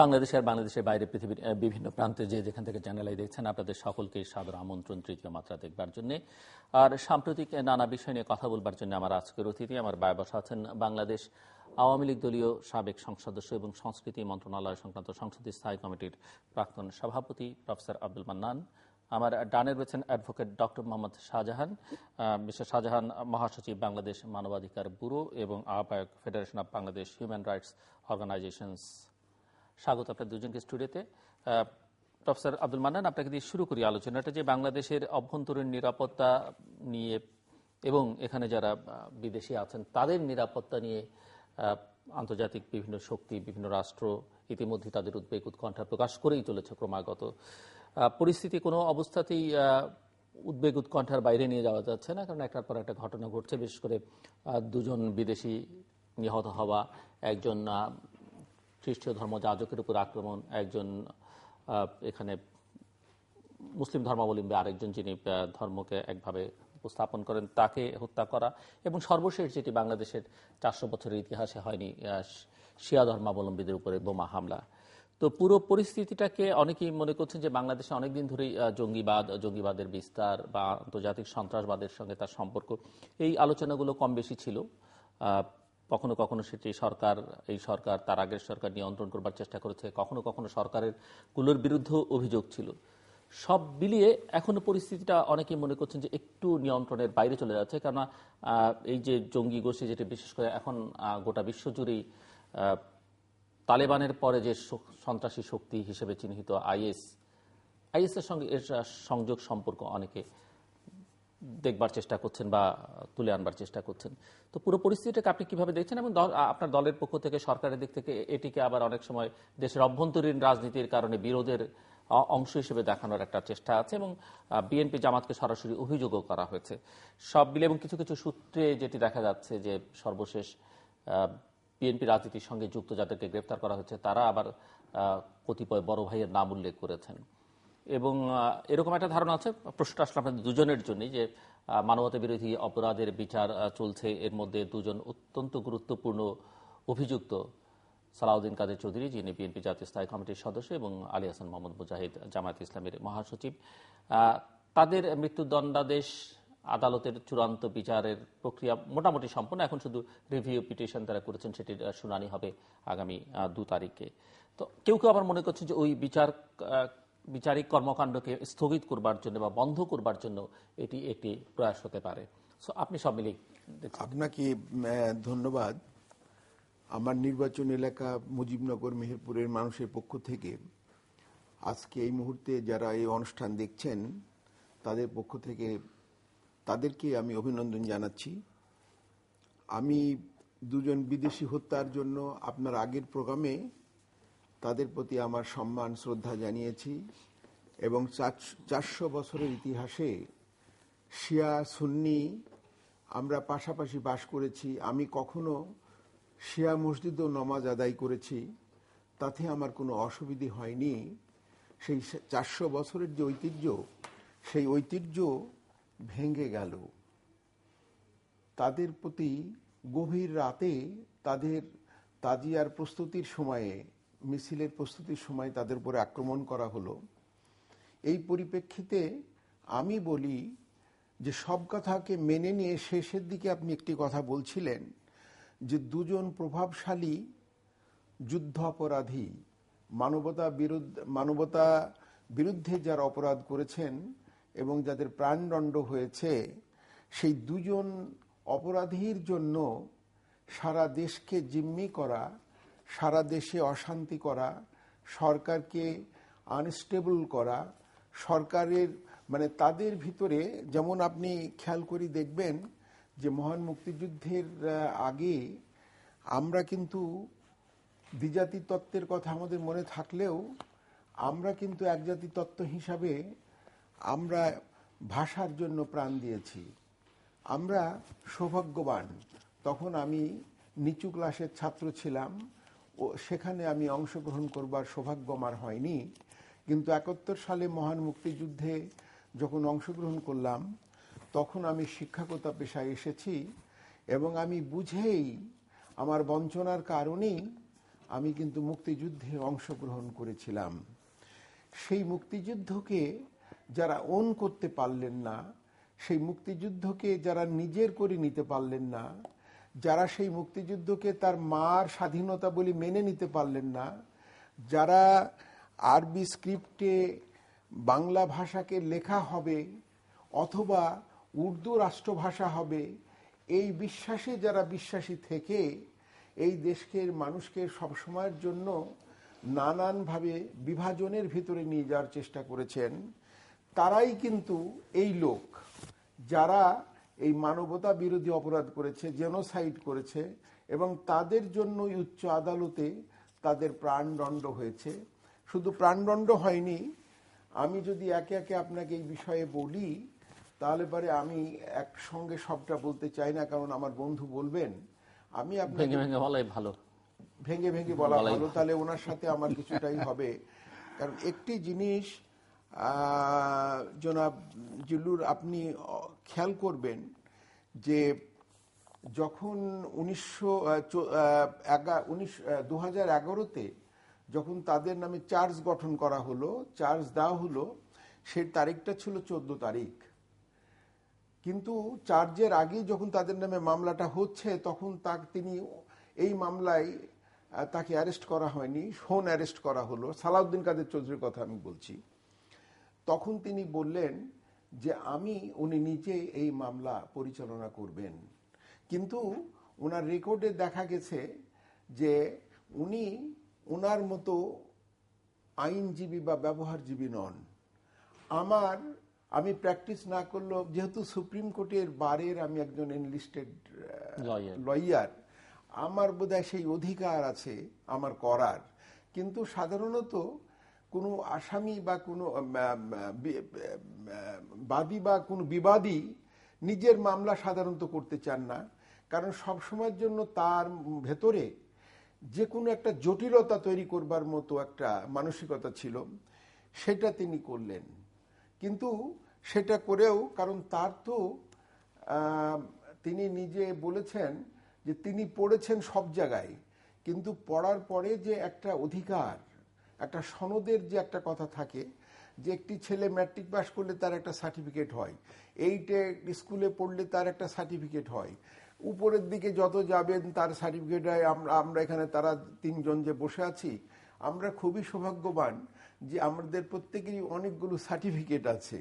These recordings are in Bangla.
বাংলাদেশের বাইরে পৃথিবীর বিভিন্ন প্রান্তে যেখান থেকে চ্যানেল আই দেখছেন, আপনাদের সকলকে সাদর আমন্ত্রণ তৃতীয় মাত্রা দেখবার জন্য। আর সাম্প্রতিক নানা বিষয় নিয়ে কথা বলবার জন্য আমার আজকের অতিথি, আমার বায়ে বসা আছেন বাংলাদেশ আওয়ামী লীগ দলীয় সাবেক সংসদ সদস্য এবং সংস্কৃতি মন্ত্রণালয় সংক্রান্ত সংসদীয় স্থায়ী কমিটির প্রাক্তন সভাপতি প্রফেসর আব্দুল মান্নান। আমার ডানে রয়েছেন advocate doctor Mohammad Shahjahan, mister Shahjahan মহাসচিব বাংলাদেশ মানবাধিকার ব্যুরো এবং আহ্বায়ক federation of Bangladesh human rights organisations. স্বাগত আপনার দুজনকে স্টুডিওতে। প্রফেসর আব্দুল মান্নান, আপনাকে দিয়ে শুরু করি আলোচনাটা, যে বাংলাদেশের অভ্যন্তরীণ নিরাপত্তা নিয়ে এবং এখানে যারা বিদেশি আছেন তাদের নিরাপত্তা নিয়ে আন্তর্জাতিক বিভিন্ন শক্তি, বিভিন্ন রাষ্ট্র ইতিমধ্যে তাদের উদ্বেগ উৎকণ্ঠা প্রকাশ করেই চলেছে ক্রমাগত। পরিস্থিতি কোনো অবস্থাতেই উদ্বেগ উৎকণ্ঠার বাইরে নিয়ে যাওয়া যাচ্ছে না, কারণ একটার পর একটা ঘটনা ঘটছে। বিশেষ করে দুজন বিদেশি নিহত হওয়া, একজন খ্রিস্টীয় ধর্মযাজকের উপর আক্রমণ, একজন এখানে মুসলিম ধর্মাবলম্বী আরেকজন যিনি ধর্মকে একভাবে উপস্থাপন করেন তাকে হত্যা করা, এবং সর্বশেষ যেটি বাংলাদেশের 400 বছরের ইতিহাসে হয়নি, শিয়া ধর্মাবলম্বীদের উপরে বোমা হামলা। তো পুরো পরিস্থিতিটাকে অনেকেই মনে করছেন যে বাংলাদেশে অনেকদিন ধরেই জঙ্গিবাদের বিস্তার বা আন্তর্জাতিক সন্ত্রাসবাদের সঙ্গে তার সম্পর্ক, এই আলোচনাগুলো কম বেশি ছিল। কখনো কখনো সেটি এই সরকার তার আগের সরকার নিয়ন্ত্রণ করবার চেষ্টা করেছে, কখনো কখনো সরকারের গুলোর বিরুদ্ধে অভিযোগ ছিল। সব মিলিয়ে এখনো পরিস্থিতিটা অনেকেই মনে করছেন যে একটু নিয়ন্ত্রণের বাইরে চলে যাচ্ছে, কেননা এই যে জঙ্গি গোষ্ঠী, যেটি বিশেষ করে এখন গোটা বিশ্বজুড়েই তালেবানের পরে যে সন্ত্রাসী শক্তি হিসেবে চিহ্নিত আইএস এর সঙ্গে এর সংযোগ সম্পর্ক অনেকে দেখবার চেষ্টা করছেন বা তুলে আনবার চেষ্টা করছেন। তো পুরো পরিস্থিতিটাকে আপনি কিভাবে দেখছেন, এবং আপনার দলের পক্ষ থেকে, সরকারের দিক থেকে এটিকে আবার অনেক সময় দেশের অভ্যন্তরীণ রাজনীতির কারণে বিরোধের অংশ হিসেবে দেখানোর একটা চেষ্টা আছে, এবং বিএনপি জামাতকে সরাসরি অভিযোগও করা হয়েছে সব মিলে। এবং কিছু কিছু সূত্রে যেটি দেখা যাচ্ছে যে সর্বশেষ বিএনপি রাজনীতির সঙ্গে যুক্ত যাদেরকে গ্রেফতার করা হয়েছে তারা আবার কতিপয় বড় ভাইয়ের নাম উল্লেখ করেছেন। এবং এরকম একটা ধারণা আছে, প্রশ্নটা আসলে আপনাদের দুজনের জন্যই, যে মানবতা বিরোধী অপরাধের বিচার চলছে, এর মধ্যে দুজন অত্যন্ত গুরুত্বপূর্ণ অভিযুক্ত, সালাউদ্দিন কাদের চৌধুরী যিনি বিএনপি জাতীয় স্থায়ী কমিটির সদস্য এবং আলী হাসান মোহাম্মদ মুজাহিদ জামায়াত ইসলামের মহাসচিব, তাদের মৃত্যুদণ্ডাদেশ আদালতের চূড়ান্ত বিচারের প্রক্রিয়া মোটামুটি সম্পন্ন। এখন শুধু রিভিউ পিটিশন তারা করেছেন, সেটির শুনানি হবে আগামী 2 তারিখে। তো কেউ কেউ আবার মনে করছে যে ওই বিচারিক কর্মকাণ্ডকে স্থগিত করবার জন্য বা বন্ধ করবার জন্য এটি একটি প্রয়াস হতে পারে। সো আপনি সব মিলিয়ে আপনাকে ধন্যবাদ। আমার নির্বাচন এলাকা মুজিবনগর মেহেরপুরের মানুষের পক্ষ থেকে আজকে এই মুহূর্তে যারা এই অনুষ্ঠান দেখছেন তাদের পক্ষ থেকে তাদেরকে আমি অভিনন্দন জানাচ্ছি। আমি দুজন বিদেশি হত্যার জন্য আপনার আগের প্রোগ্রামে তাদের প্রতি আমার সম্মান শ্রদ্ধা জানিয়েছি, এবং 400 বছরের ইতিহাসে শিয়া সুন্নি আমরা পাশাপাশি বাস করেছি। আমি কখনো শিয়া মসজিদেও নামাজ আদায় করেছি, তাতে আমার কোনো অসুবিধে হয়নি। সেই 400 বছরের যে ঐতিহ্য, সেই ঐতিহ্য ভেঙে গেল। তাদের প্রতি গভীর রাতে তাদের তাজিয়ার প্রস্তুতির সময়ে, মিছিলের প্রস্তুতির সময় তাদের উপরে আক্রমণ করা হলো। এই পরিপ্রেক্ষিতে আমি বলি যে সব কথাকে মেনে নিয়ে শেষের দিকে আপনি একটি কথা বলছিলেন যে দুজন প্রভাবশালী যুদ্ধ অপরাধী, মানবতা বিরুদ্ধে যারা অপরাধ করেছেন এবং যাদের প্রাণদণ্ড হয়েছে, সেই দুজন অপরাধীর জন্য সারা দেশকে জিম্মি করা, সারা দেশে অশান্তি করা, সরকারকে আনস্টেবল করা, সরকারের তাদের ভিতরে, যেমন আপনি খেয়াল করে দেখবেন যে মহান মুক্তিযুদ্ধের আগে আমরা কিন্তু দ্বিজাতি তত্ত্বের কথা আমাদের মনে থাকলেও আমরা কিন্তু একজাতি তত্ত্ব হিসাবে আমরা ভাষার জন্য প্রাণ দিয়েছি। আমরা সৌভাগ্যবান, তখন আমি নিচু ক্লাসের ছাত্র ছিলাম, ও সেখানে আমি অংশগ্রহণ করবার সৌভাগ্য আমার হয়নি। কিন্তু 71 সালে মহান মুক্তিযুদ্ধে যখন অংশগ্রহণ করলাম তখন আমি শিক্ষকতা পেশায় এসেছি, এবং আমি বুঝেই আমার বঞ্চনার কারণেই আমি কিন্তু মুক্তিযুদ্ধে অংশগ্রহণ করেছিলাম। সেই মুক্তিযুদ্ধকে যারা ওন করতে পারলেন না, সেই মুক্তিযুদ্ধকে যারা নিজের করে নিতে পারলেন না, যারা সেই মুক্তিযুদ্ধকে তার মার স্বাধীনতা বলে মেনে নিতে পারলেন না, যারা আরবি স্ক্রিপ্টে বাংলা ভাষাকে লেখা হবে অথবা উর্দু রাষ্ট্রভাষা হবে এই বিশ্বাসে যারা বিশ্বাসী থেকে এই দেশের মানুষকে সবসময়ের জন্য নানানভাবে বিভাজনের ভিতরে নিয়ে যাওয়ার চেষ্টা করেছেন, তারাই কিন্তু এই লোক যারা এই মানবতা বিরোধী অপরাধ করেছে, জেনোসাইড করেছে, এবং তাদের জন্যই উচ্চ আদালতে তাদের প্রাণদণ্ড হয়েছে। শুধু প্রাণদণ্ড হয়নি, আমি যদি একে একে আপনাকে এই বিষয়ে বলি তাহলে পরে আমি একসঙ্গে সবটা বলতে চাই না, কারণ আমার বন্ধু বলবেন। আমি আপনাকে ভেঙে ভেঙে বলাই ভালো, ভেঙে ভেঙে বলা ভালো, তাহলে ওনার সাথে আমার কিছুটাই হবে। কারণ একটি জিনিস জনাব জিল্লুর আপনি খেয়াল করবেন যে যখন 2011-তে যখন তাদের নামে চার্জ গঠন করা হলো, চার্জ দেওয়া হলো, সেই তারিখটা ছিল 14 তারিখ। কিন্তু চার্জের আগেই যখন তাদের নামে মামলাটা হচ্ছে তখন তিনি এই মামলায় তাকে অ্যারেস্ট করা হয়নি, শোন অ্যারেস্ট করা হলো। সালাউদ্দিন কাদের চৌধুরীর কথা আমি বলছি। তখন তিনি বললেন যে উনি নিজে এই মামলা পরিচালনা করবেন। কিন্তু ওনার রেকর্ডে দেখা গেছে যে উনি ওনার মতো আইনজীবী বা ব্যবহারজীবী নন। আমি প্র্যাকটিস না করলেও, যেহেতু সুপ্রিম কোর্টের বারের আমি একজন এনলিস্টেড লয়ার, আমার বোধহয় সেই অধিকার আছে আমার করার। কিন্তু সাধারণত কোনো আসামি বা কোনো বাদী বা কোনো বিবাদী নিজের মামলা সাধারণত করতে চান না, কারণ সবসময়ের জন্য তার ভেতরে যে কোনো একটা জটিলতা তৈরি করবার মতো একটা মানসিকতা ছিল, সেটা তিনি করলেন। কিন্তু সেটা করেও, কারণ তার তো তিনি নিজে বলেছেন যে তিনি পড়েছেন সব জায়গায়, কিন্তু পড়ার পরে যে একটা অধিকার, একটা সনদের যে একটা কথা থাকে যে একটি ছেলে ম্যাট্রিক পাস করলে তার একটা সার্টিফিকেট হয়, 8-এ স্কুলে পড়লে তার একটা সার্টিফিকেট হয়, উপরের দিকে যত যাবেন তার সার্টিফিকেট হয়। আমরা এখানে তারা 3 জন যে বসে আছি, আমরা খুবই সৌভাগ্যবান যে আমাদের প্রত্যেকেরই অনেকগুলো সার্টিফিকেট আছে।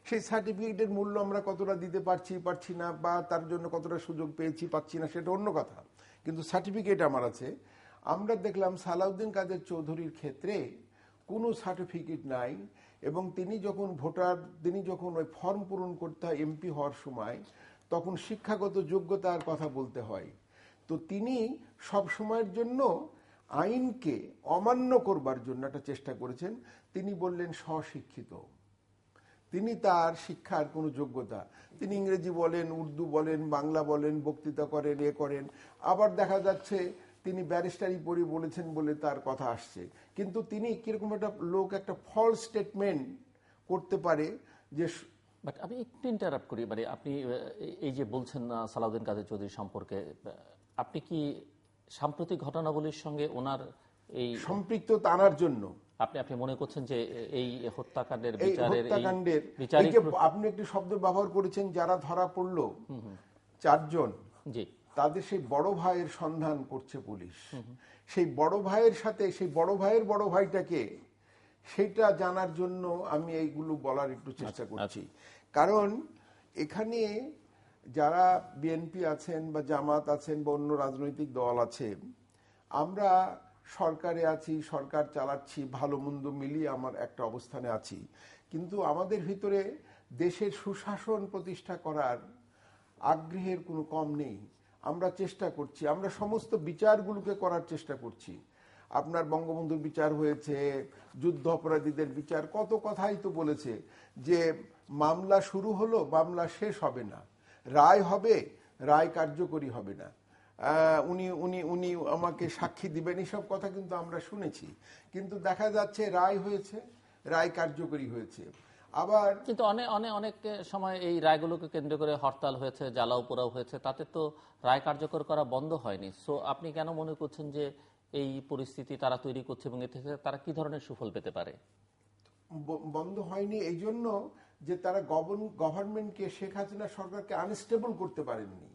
সেই সার্টিফিকেটের মূল্য আমরা কতটা দিতে পারছি না, বা তার জন্য কতটা সুযোগ পাচ্ছি না, সেটা অন্য কথা, কিন্তু সার্টিফিকেট আমার আছে। আমরা দেখলাম সালাউদ্দিন কাদের চৌধুরীর ক্ষেত্রে কোনো সার্টিফিকেট নাই, এবং তিনি যখন ওই ফর্ম পূরণ করতে হয় এমপি হওয়ার সময়, তখন শিক্ষাগত যোগ্যতার কথা বলতে হয়। তো তিনি সব সময়ের জন্য আইনকে অমান্য করবার জন্য একটা চেষ্টা করেছেন। তিনি বললেন স্বশিক্ষিত, তিনি তার শিক্ষার কোনো যোগ্যতা, তিনি ইংরেজি বলেন, উর্দু বলেন, বাংলা বলেন, বক্তৃতা করেন, করেন। আবার দেখা যাচ্ছে তিনি ব্যারিস্টারি পড়ে বলেছেন বলে তার কথা আসছে। কিন্তু তিনি কিরকম একটা লোক একটা ফলস স্টেটমেন্ট করতে পারে যে। বাট আমি একটু ইন্টারাপ্ট করি, মানে আপনি এই যে বলছেন সালাউদ্দিন কাদের চৌধুরী সম্পর্কে, আপনি কি সাম্প্রতিক ঘটনাবলীর সঙ্গে ওনার এই সম্পৃক্ততা আনার জন্য আপনি মনে করছেন যে এই হত্যাকাণ্ডের আপনি একটি শব্দ ব্যবহার করেছেন, যারা ধরা পড়ল 4 জন, জি, তাদের সেই বড় ভাইয়ের সন্ধান করছে পুলিশ। সেই বড় ভাইয়ের সাথে সেই বড় ভাইয়ের বড় ভাইটাকে, সেটা জানার জন্য আমি এইগুলো বলার একটু চেষ্টা করছি। কারণ এখানে যারা বিএনপি আছেন বা জামাত আছেন বা অন্য রাজনৈতিক দল আছে, আমরা সরকারে আছি, সরকার চালাচ্ছি, ভালো মন্দ মিলিয়ে আমার একটা অবস্থানে আছি, কিন্তু আমাদের ভিতরে দেশের সুশাসন প্রতিষ্ঠা করার আগ্রহের কোনো কম নেই। আমরা চেষ্টা করছি, আমরা সমস্ত বিচারগুলোকে করার চেষ্টা করছি। আপনার বঙ্গবন্ধুর বিচার হয়েছে, যুদ্ধ অপরাধীদের বিচার, কত কথাই তো বলেছে যে মামলা শুরু হলো, মামলা শেষ হবে না, রায় হবে, রায় কার্যকরী হবে না, উনি উনি উনি আমাকে সাক্ষী দিবেন, এসব কথা কিন্তু আমরা শুনেছি। কিন্তু দেখা যাচ্ছে রায় হয়েছে, রায় কার্যকরী হয়েছে। আবার কিন্তু অনেক সময় এই রায়গুলোকে কেন্দ্র করে হরতাল হয়েছে, জ্বালাও পোড়াও হয়েছে, তাতে তো রায় কার্যকর করা বন্ধ হয়নি। সো আপনি কেন মনে করছেন যে এই পরিস্থিতি তারা তৈরি করছে এবং এতে থেকে তারা কি ধরনের সুফল পেতে পারে? বন্ধ হয়নি এই জন্য যে তারা গভর্নমেন্টকে, শেখ হাসিনা সরকারকে আনস্টেবল করতে পারেননি।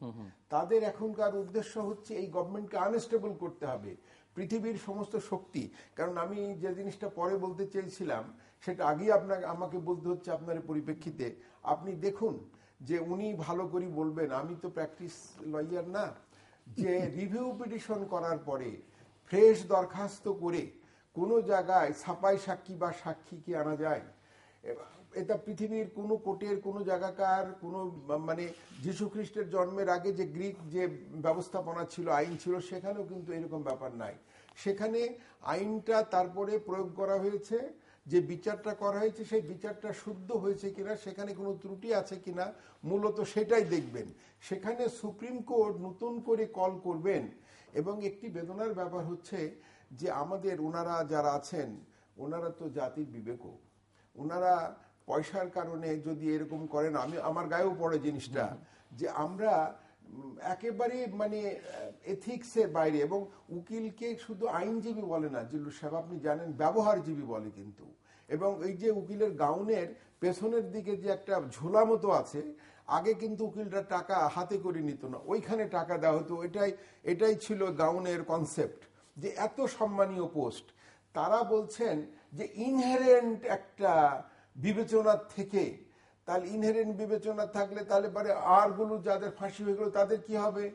তাদের এখনকার উদ্দেশ্য হচ্ছে এই গভর্নমেন্টকে আনস্টেবল করতে হবে। পৃথিবীর সমস্ত শক্তি, কারণ আমি যে জিনিসটা পরে বলতে চেয়েছিলাম সেটা আগেই আমাকে বলতে হচ্ছে আপনার পরিপ্রেক্ষিতে। আপনি দেখুন যে উনি ভালো করে বলবেন, আমি তো প্র্যাকটিস লয়ার না, যে রিভিউ পিটিশন করার পরে ফ্রেশ দরখাস্ত করে কোনো জায়গায় ছাপাই সাক্ষী বা সাক্ষীকে আনা যায়? এটা পৃথিবীর কোনো কোর্টের কোনো জায়গাকার কোনো মানে যীশু খ্রিস্টের জন্মের আগে যে গ্রিক যে ব্যবস্থাপনা ছিল, আইন ছিল, সেখানেও কিন্তু এরকম ব্যাপার নাই। সেখানে আইনটা তারপরে প্রয়োগ করা হয়েছে, যে বিচারটা করা হয়েছে সেই বিচারটা শুদ্ধ হয়েছে কিনা, সেখানে কোনো ত্রুটি আছে কিনা, মূলত সেটাই দেখবেন। সেখানে সুপ্রিম কোর্ট নতুন করে কল করবেন। এবং একটি বেদনার ব্যাপার হচ্ছে যে আমাদের ওনারা যারা আছেন, ওনারা তো জাতির বিবেকও, ওনারা পয়সার কারণে যদি এরকম করেন, আমার গায়েও পড়ে জিনিসটা, যে আমরা একেবারে মানে এথিক্সের বাইরে। এবং উকিলকে শুধু আইনজীবী বলে না জিল্লুর সাহেব, আপনি জানেন ব্যবহারজীবী বলে কিন্তু। এবং এই যে উকিলের গাউনের পেছনের দিকে যে একটা ঝোলা মতো আছে, আগে কিন্তু উকিলরা টাকা হাতে করে নিত না, ওইখানে টাকা দেওয়া হতো। এটাই ছিল গাউনের কনসেপ্ট, যে এত সম্মানীয় পোস্ট। তারা বলছেন যে ইনহেরেন্ট একটা বিবেচনা থেকে, তাহলে ইনহেরেন্ট বিবেচনা থাকলে তাহলে পরে আরগুলো যাদের ফাঁসি হয়ে গেল তাদের কি হবে?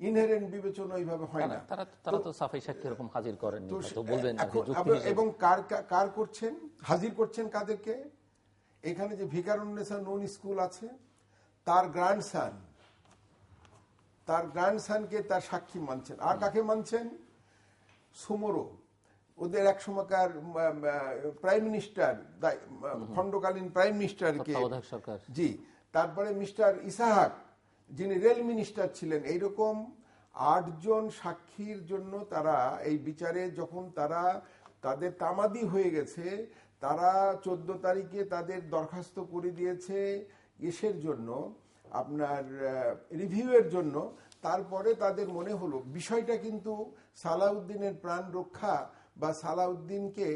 ইনহেরেন্ট বিবেচনা ওইভাবে হয় না। তারা তো সাফাই সাক্ষী এরকম হাজির করেন, এবং কার করছেন, হাজির করছেন কাদেরকে? এখানে যে ভিকারুন্নেসা নূন স্কুল আছে, তার গ্র্যান্ডসানকে তার সাক্ষী মানছেন। আর কাকে মানছেন? সুমরো, ওদের এক সময়কার প্রাইম মিনিস্টার, খণ্ডকালীন প্রাইম মিনিস্টারকে, জি, তারপরে মিস্টার ইসাহাক যিনি রেল মিনিস্টার ছিলেন। এইরকম 8 জন সাক্ষীর জন্য তারা এই বিচারে যখন তাদের তামাদি হয়ে গেছে, তারা 14 তারিখে তাদের দরখাস্ত করে দিয়েছে ইসের জন্য, আপনার রিভিউয়ের জন্য। তারপরে তাদের মনে হলো বিষয়টা কিন্তু সালাউদ্দিনের প্রাণ রক্ষা বা সালাউদ্দিনকে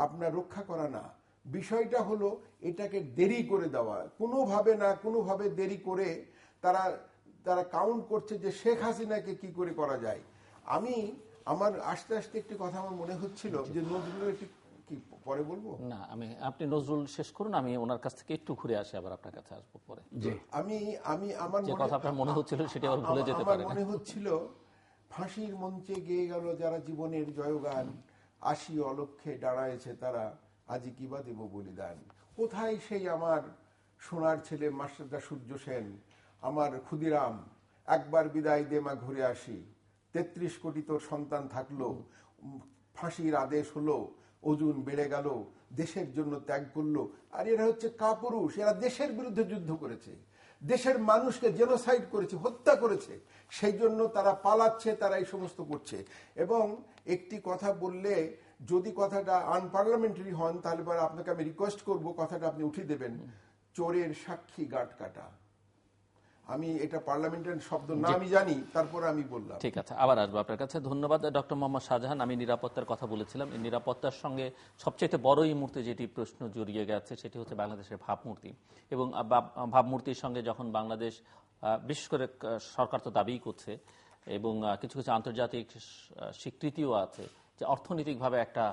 আপনার রক্ষা করা না, বিষয়টা হলো এটাকে দেরি করে দেওয়া। কোনোভাবে না কোনোভাবে দেরি করে তারা কাউন্ট করছে যে শেখ হাসিনাকে কি করে করা যায়। আমার আস্তে আস্তে একটি কথা আমার মনে হচ্ছিল যে নজরুলের একটি, কি পরে বলবো না, আপনি নজরুল শেষ করুন, আমি ওনার কাছ থেকে একটু ঘুরে আসি, আবার আপনার কাছে আসবো পরে। আমার যে কথা আপনার মনে হচ্ছিল সেটা আবার ভুলে যেতে পারে। মনে হচ্ছিল ফাঁসির মঞ্চে গেয়ে গেল যারা জীবনের জয়গান, 80 অলক্ষে দাঁড়ায়েছে তারা, আজি কিবা দেব বলিদান। কোথায় সেই আমার সোনার ছেলে মাস্টারদা সূর্য সেন, আমার ক্ষুদিরাম, একবার বিদায় দে মা ঘুরে আসি, 33 কোটি তোর সন্তান থাকলো, ফাঁসির আদেশ হলো, ওজন বেড়ে গেল, দেশের জন্য ত্যাগ করলো। আর এরা হচ্ছে কাপুরুষ, এরা দেশের বিরুদ্ধে যুদ্ধ করেছে, দেশের মানুষকে জেনোসাইড করেছে, হত্যা করেছে, সেই জন্য তারা পালাচ্ছে, তারা এই সমস্ত করছে। এবং একটি কথা বললে যদি কথাটা আনপার্লামেন্টারি হন, তাহলে পরে আপনাকে আমি রিকোয়েস্ট করব কথাটা আপনি উঠিয়ে দেবেন, চোরের সাক্ষী গাঁট কাটা। আমি এটা পার্লামেন্টারি শব্দ না, আমি জানি, তারপরে আমি বললাম। ঠিক আছে, আবার আসবো আপনার কাছে। ধন্যবাদ ডক্টর মোহাম্মদ শাহজাহান। আমি নিরাপত্তার কথা বলেছিলাম, এই নিরাপত্তার সঙ্গে সবচেয়ে বড় এই মুহূর্তে যেটি প্রশ্ন জড়িয়ে গেছে সেটি হচ্ছে বাংলাদেশের ভাবমূর্তি। এবং ভাবমূর্তির সঙ্গে যখন বাংলাদেশ, বিশেষ করে সরকার তো দাবিই করছে এবং কিছু কিছু আন্তর্জাতিক স্বীকৃতিও আছে যে অর্থনৈতিকভাবে একটা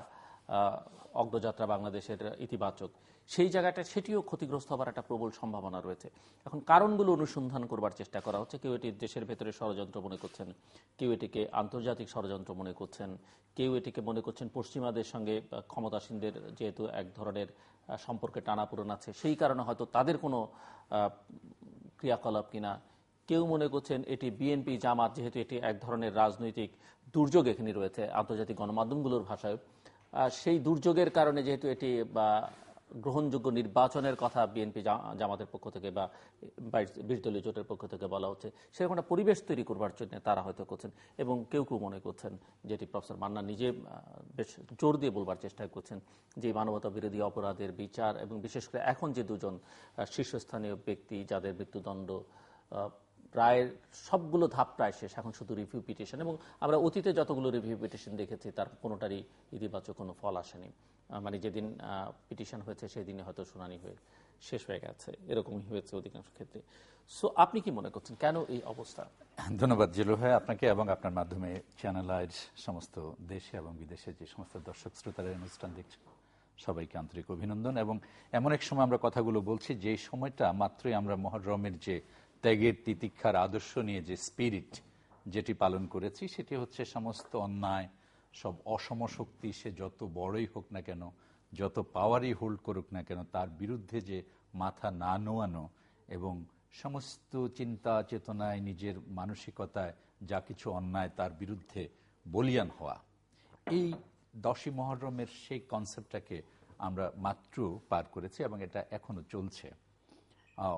অগ্রযাত্রা বাংলাদেশের ইতিবাচক, সেই জায়গাটা সেটিও ক্ষতিগ্রস্ত হবার একটা প্রবল সম্ভাবনা রয়েছে। এখন কারণগুলো অনুসন্ধান করবার চেষ্টা করা হচ্ছে। কেউ এটি দেশের ভেতরে ষড়যন্ত্র মনে করছেন, কেউ এটিকে আন্তর্জাতিক ষড়যন্ত্র মনে করছেন, কেউ এটিকে মনে করছেন পশ্চিমাদের সঙ্গে ক্ষমতাসীনদের যেহেতু এক ধরনের সম্পর্কে টানাপোড়েন আছে, সেই কারণে হয়তো তাদের কোনো ক্রিয়াকলাপ কিনা। কেউ মনে করছেন এটি বিএনপি জামাত, যেহেতু এটি এক ধরনের রাজনৈতিক দুর্যোগ এখানে রয়েছে আন্তর্জাতিক গণমাধ্যমগুলোর ভাষায়, সেই দুর্যোগের কারণে যেহেতু এটি বা গ্রহণযোগ্য নির্বাচনের কথা বিএনপি জামাতের পক্ষ থেকে বা 20 দলীয় জোটের পক্ষ থেকে বলা হচ্ছে, সেরকম একটা পরিবেশ তৈরি করবার জন্য তারা হয়তো করছেন। এবং কেউ কেউ মনে করছেন, যেটি প্রফেসর মান্নান নিজে বেশ জোর দিয়ে বলবার চেষ্টা করছেন, যে মানবতা বিরোধী অপরাধের বিচার এবং বিশেষ করে এখন যে দুজন শীর্ষস্থানীয় ব্যক্তি যাদের মৃত্যুদণ্ড রায়ের সবগুলো ধাপ প্রায় শেষ, এখন শুধু রিভিউ পিটিশন, এবং আমরা অতীতে যতগুলো রিভিউ পিটিশন দেখেছি তার কোনোটারই ইতিবাচক কোনো ফল আসেনি। মানে যেদিন পিটিশন হয়েছে সেই দিনে হয়তো শুনানি হয়ে শেষ হয়ে গেছে, এরকমই হয়েছে অধিকাংশ ক্ষেত্রে। সো আপনি কি মনে করছেন কেন এই অবস্থা? ধন্যবাদ জিলু ভাই আপনাকে এবং আপনার মাধ্যমে চ্যানেল আইর সমস্ত দেশে এবং বিদেশে যে সমস্ত দর্শক শ্রোতারা অনুষ্ঠান দেখছেন সবাইকে আন্তরিক অভিনন্দন। এবং এমন এক সময় আমরা কথাগুলো বলছি যে সময়টা মাত্রই আমরা মুহররমের যে ত্যাগের তিতিক্ষার আদর্শ নিয়ে যে স্পিরিট যেটি পালন করেছি, সেটি হচ্ছে সমস্ত অন্যায়, সব অসম শক্তি সে যত বড়ই হোক না কেন, যত পাওয়ারই হোল্ড করুক না কেন, তার বিরুদ্ধে যে মাথা না নোয়ানো এবং সমস্ত চিন্তা চেতনায় নিজের মানসিকতায় যা কিছু অন্যায় তার বিরুদ্ধে বলিয়ান হওয়া, এই 10ই মুহররমের সেই কনসেপ্টটাকে আমরা মাত্র পার করেছি এবং এটা এখনো চলছে।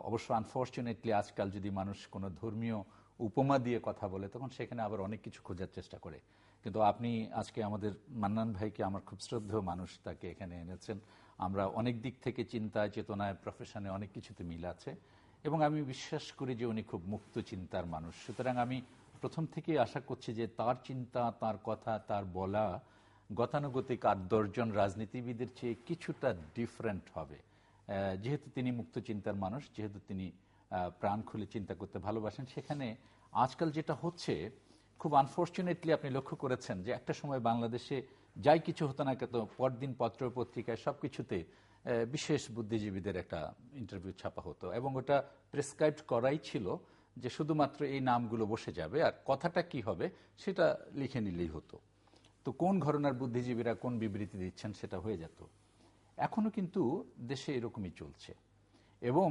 অবশ্য আনফর্চুনেটলি আজকাল যদি মানুষ কোনো ধর্মীয় উপমা দিয়ে কথা বলে তখন সেখানে আবার অনেক কিছু খোঁজার চেষ্টা করে। কিন্তু আপনি আজকে আমাদের মান্নান ভাইকে, আমার খুব শ্রদ্ধেয় মানুষ, তাকে এখানে এনেছেন। আমরা অনেক দিক থেকে চিন্তায় চেতনায় প্রফেশনে অনেক কিছুতে মিল আছে এবং আমি বিশ্বাস করি যে উনি খুব মুক্ত চিন্তার মানুষ। সুতরাং আমি প্রথম থেকেই আশা করছি যে তার চিন্তা, তার কথা, তার বলা গতানুগতিক 8-10 জন রাজনীতিবিদের চেয়ে কিছুটা ডিফারেন্ট হবে। যেহেতু তিনি মুক্ত চিন্তার মানুষ, যেহেতু তিনি প্রাণ খুলে চিন্তা করতে ভালোবাসেন, সেখানে আজকাল যেটা হচ্ছে খুব আনফর্চুনেটলি আপনি লক্ষ্য করেছেন যে একটা সময় বাংলাদেশে যাই কিছু হতো না কেন পরদিন পত্র পত্রিকায় সবকিছুতে বিশেষ বুদ্ধিজীবীদের একটা ইন্টারভিউ ছাপা হতো এবং ওটা প্রেসক্রাইব করাই ছিল যে শুধুমাত্র এই নামগুলো বসে যাবে আর কথাটা কি হবে সেটা লিখে নিলেই হতো। তো কোন ঘরানার বুদ্ধিজীবীরা কোন বিবৃতি দিচ্ছেন সেটা হয়ে যেত। এখনো কিন্তু দেশে এরকমই চলছে এবং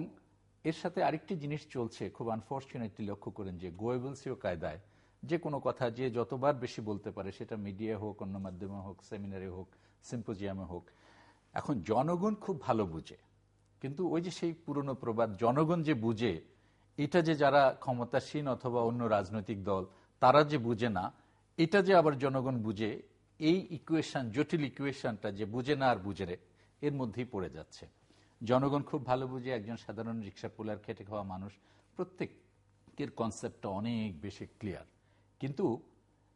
এর সাথে আরেকটি জিনিস চলছে, খুব আনফর্চুনেটলি লক্ষ্য করেন যে গোয়েবলসীয় কায়দায় যে কোনো কথা যে যতবার বেশি বলতে পারে, সেটা মিডিয়ায় হোক, অন্য মাধ্যমে হোক, সেমিনারে হোক, সিম্পোজিয়ামে হোক, এখন জনগণ খুব ভালো বুঝে। কিন্তু ওই যে সেই পুরনো প্রবাদ, জনগণ যে বুঝে, এটা যে যারা ক্ষমতাসীন অথবা অন্য রাজনৈতিক দল তারা যে বুঝে না, এটা যে আবার জনগণ বুঝে, এই ইকুয়েশন, জটিল ইকুয়েশনটা যে বুঝে না আর বুঝে রে, এর মধ্যেই পড়ে যাচ্ছে। জনগণ খুব ভালো বুঝে, একজন সাধারণ রিক্সা পুলার খেটে খাওয়া মানুষ, প্রত্যেকের কনসেপ্টটা অনেক বেশি ক্লিয়ার। কিন্তু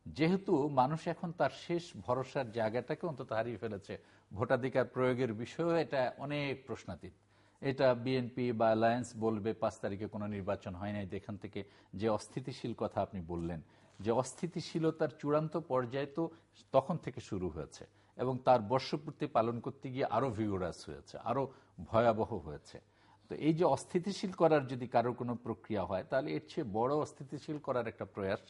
যেহেতু মানুষ এখন তার শেষ ভরসার জায়গাটাকে অন্তত হারিয়ে ফেলেছে, ভোটাধিকার প্রয়োগের বিষয়েও এটা অনেক প্রশ্নাতীত। এটা বিএনপি বা অ্যালায়েন্স বলবে 5 তারিখে কোনো নির্বাচন হয় নাই, এখান থেকে যে অস্থিতিশীল কথা আপনি বললেন, যে অস্থিতিশীলতার চূড়ান্ত পর্যায়ে তো তখন থেকে শুরু হয়েছে এবং তার বর্ষপূর্তি পালন করতে গিয়ে আরো ভিগোরাস হয়েছে, আরো ভয়াবহ হয়েছে। তো এই যে অস্থিতিশীল করার যদি কারোর কোনো প্রক্রিয়া হয়, তাহলে এর চেয়ে বড় অস্থিতিশীল করার একটা প্রয়াস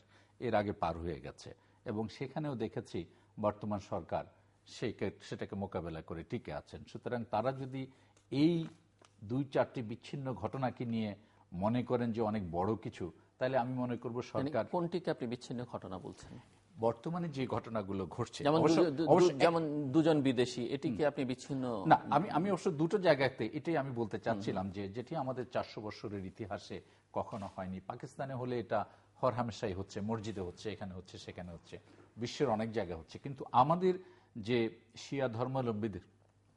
এর আগে পার হয়ে গেছে এবং সেখানেও দেখেছি বর্তমান সরকার সেটাকে মোকাবেলা করে টিকে আছেন। সুতরাং তারা যদি এই 2-4টি বিচ্ছিন্ন ঘটনাকে নিয়ে মনে করেন যে অনেক বড় কিছু, তাহলে আমি মনে করব সরকার। কোনটিকে আপনি বিচ্ছিন্ন ঘটনা বলছেন? বর্তমানে যে ঘটনাগুলো ঘটছে, যেমন দুজন বিদেশি, এটিকে আপনি বিচ্ছিন্ন না, আমি অবশ্য দুটো জায়গাতে এটাই আমি বলতে চাচ্ছিলাম যে যেটি আমাদের 400 বছরের ইতিহাসে কখনো হয়নি। পাকিস্তানে হলে এটা হরহামেশাই হচ্ছে, মসজিদে হচ্ছে, এখানে হচ্ছে, সেখানে হচ্ছে, বিশ্বের অনেক জায়গায় হচ্ছে। কিন্তু আমাদের যে শিয়া ধর্মাবলম্বীদের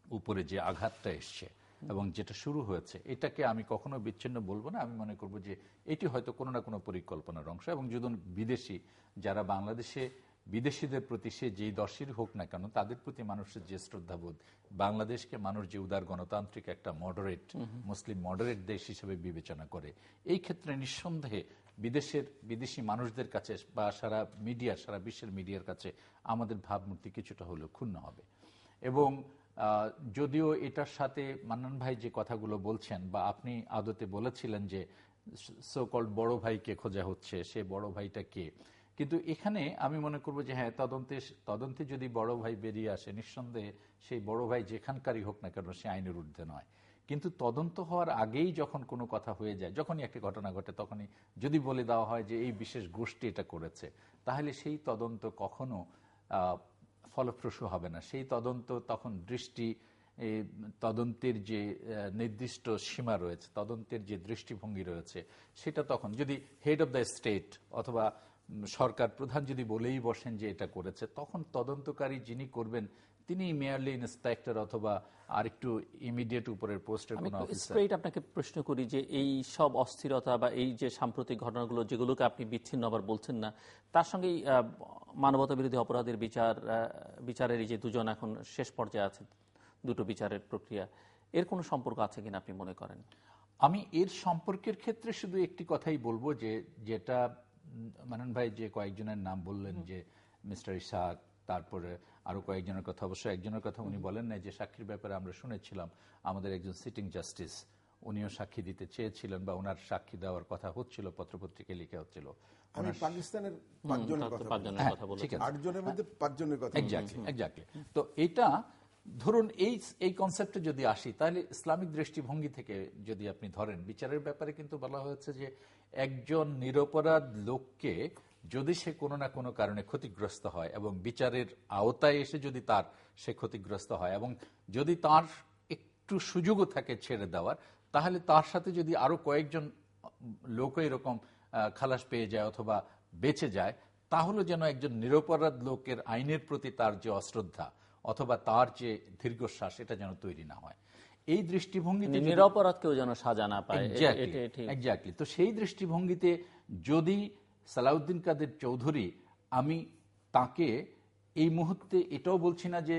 উপরে যে আঘাতটা এসছে এবং যেটা শুরু হয়েছে, এটাকে আমি কখনো বিচ্ছিন্ন বলবো না। আমি মনে করব যে এটি হয়তো কোনো না কোনো পরিকল্পনার অংশ এবং যদি বিদেশি যারা বাংলাদেশে, বিদেশিদের প্রতি সে যেই দর্শীর হোক না কেন, তাদের প্রতি মানুষের যে শ্রদ্ধাবোধ, বাংলাদেশকে মানুষ যে উদার গণতান্ত্রিক একটা মডারেট মুসলিম মডারেট দেশ হিসেবে বিবেচনা করে, এই ক্ষেত্রে নিঃসন্দেহে বিদেশি মানুষদের কাছে বা সারা বিশ্বের মিডিয়ার কাছে আমাদের ভাবমূর্তি কিছুটা হলেও ক্ষুণ্ণ হবে। এবং যদিও এটার সাথে মান্নান ভাই যে কথাগুলো বলছেন বা আপনি আদতে বলেছিলেন যে সো কল্ড বড় ভাইকে খোঁজা হচ্ছে, সে বড় ভাইটা কে, কিন্তু এখানে আমি মনে করব যে হ্যাঁ, তদন্তে যদি বড় ভাই বেরিয়ে আসে, নিঃসন্দেহে সেই বড় ভাই যেখানকারই হোক না কেন সে আইনের ঊর্ধ্বে নয়। কিন্তু তদন্ত হওয়ার আগেই যখন কোনো কথা হয়ে যায়, যখনই একটি ঘটনা ঘটে, তখনই যদি বলে দেওয়া হয় যে এই বিশেষ গোষ্ঠী এটা করেছে, তাহলে সেই তদন্ত কখনো ফলপ্রসূ হবে না। সেই তদন্ত তখন তদন্তের যে নির্দিষ্ট সীমা রয়েছে, তদন্তের যে দৃষ্টিভঙ্গি রয়েছে, সেটা তখন যদি হেড অব দ্য স্টেট অথবা সরকার প্রধান যদি বলেই বসেন যে এটা করেছে, তখন তদন্তকারী যিনি করবেন তিনি মেয়ারলি ইন্সপেক্টর অথবা আরেকটু ইমিডিয়েট উপরের পোস্টের কোনো অফিসার। স্ট্রেইট আপনাকে প্রশ্ন করি যে এই সব অস্থিরতা বা এই যে সাম্প্রতিক ঘটনাগুলো যেগুলোকে আপনি বিচ্ছিন্ন আবার বলছেন না, তার সঙ্গে মানবতা বিরোধী অপরাধের বিচারের এই যে দুজন এখন শেষ পর্যায়ে আছে, দুটো বিচারের প্রক্রিয়া, এর কোনো সম্পর্ক আছে কিনা আপনি মনে করেন? আমি এর সম্পর্কের ক্ষেত্রে শুধু একটি কথাই বলবো, যে যেটা মানন ভাই যে কয়েকজনের নাম বললেন, যে মিস্টার ইসাক, তারপরে আরো কয়েকজনের কথা, অবশ্য একজনের কথা উনি বলেন না, যে সাক্ষীর ব্যাপারে আমরা শুনেছিলাম আমাদের একজন সিটিং জাস্টিস উনিও সাক্ষী দিতে চেয়েছিলেন বা ওনার সাক্ষী দেওয়ার কথা হচ্ছিল, পত্রপত্রিকায় লিখে হচ্ছিল। আমি পাকিস্তানের 5 জনের কথা বলছি, 8 জনের মধ্যে 5 জনের কথা। এক্স্যাক্টলি। তো এটা ধরুন এই কনসেপ্টে যদি আসি, তাহলে ইসলামিক দৃষ্টিভঙ্গি থেকে যদি আপনি ধরেন, বিচারের ব্যাপারে কিন্তু বলা হয়েছে যে একজন নিরপরাধ লোককে যদি সে কোনো না কোনো কারণে ক্ষতিগ্রস্ত হয় এবং বিচারের আওতায় এসে যদি সে ক্ষতিগ্রস্ত হয় এবং যদি তার একটু সুযোগও থাকে ছেড়ে দেওয়ার, তাহলে তার সাথে যদি আরো কয়েকজন লোক এরকম খালাস পেয়ে যায় অথবা বেঁচে যায়, তাহলে যেন একজন নিরপরাধ লোকের আইনের প্রতি তার যে অশ্রদ্ধা অথবা তার যে দীর্ঘশ্বাস, এটা যেন তৈরি না হয়। এই দৃষ্টিভঙ্গিতে নিরপরাধ কেউ যেন সাজা না পায়। এক্স্যাক্টলি। তো সেই দৃষ্টিভঙ্গিতে যদি সালাউদ্দিন কাদের চৌধুরী, আমি তাকে এই মুহূর্তে এটাও বলছি না যে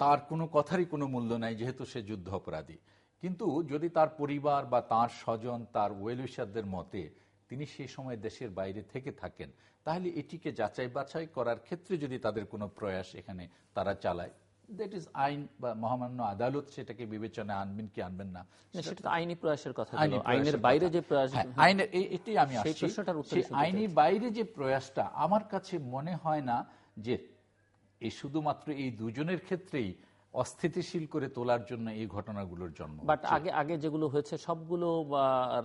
তার কোনো কথারই কোনো মূল্য নাই যেহেতু সে যুদ্ধ অপরাধী, কিন্তু যদি তার পরিবার বা তার স্বজন, তার ওয়েল উইশারদের মতে তিনি সেই সময় দেশের বাইরে থেকে থাকেন, তাহলে এটিকে যাচাই বাছাই করার ক্ষেত্রে যদি তাদের কোনো প্রয়াস এখানে তারা চালায়, দ্যাট ইজ আইন বা মহামান্য আদালত সেটাকে বিবেচনায় আনবেন কি আনবেন না, সেটা তো আইনি প্রয়াসের কথা। আইনের বাইরে যে প্রয়াস, এটি আমি আসছি, সেই আইনি বাইরে যে প্রয়াসটা আমার কাছে মনে হয় না যে এই শুধুমাত্র এই দুজনের ক্ষেত্রেই অস্থিতিশীল করে তোলার জন্য এই ঘটনাগুলোর জন্ম। বাট আগে যেগুলো হয়েছে সবগুলো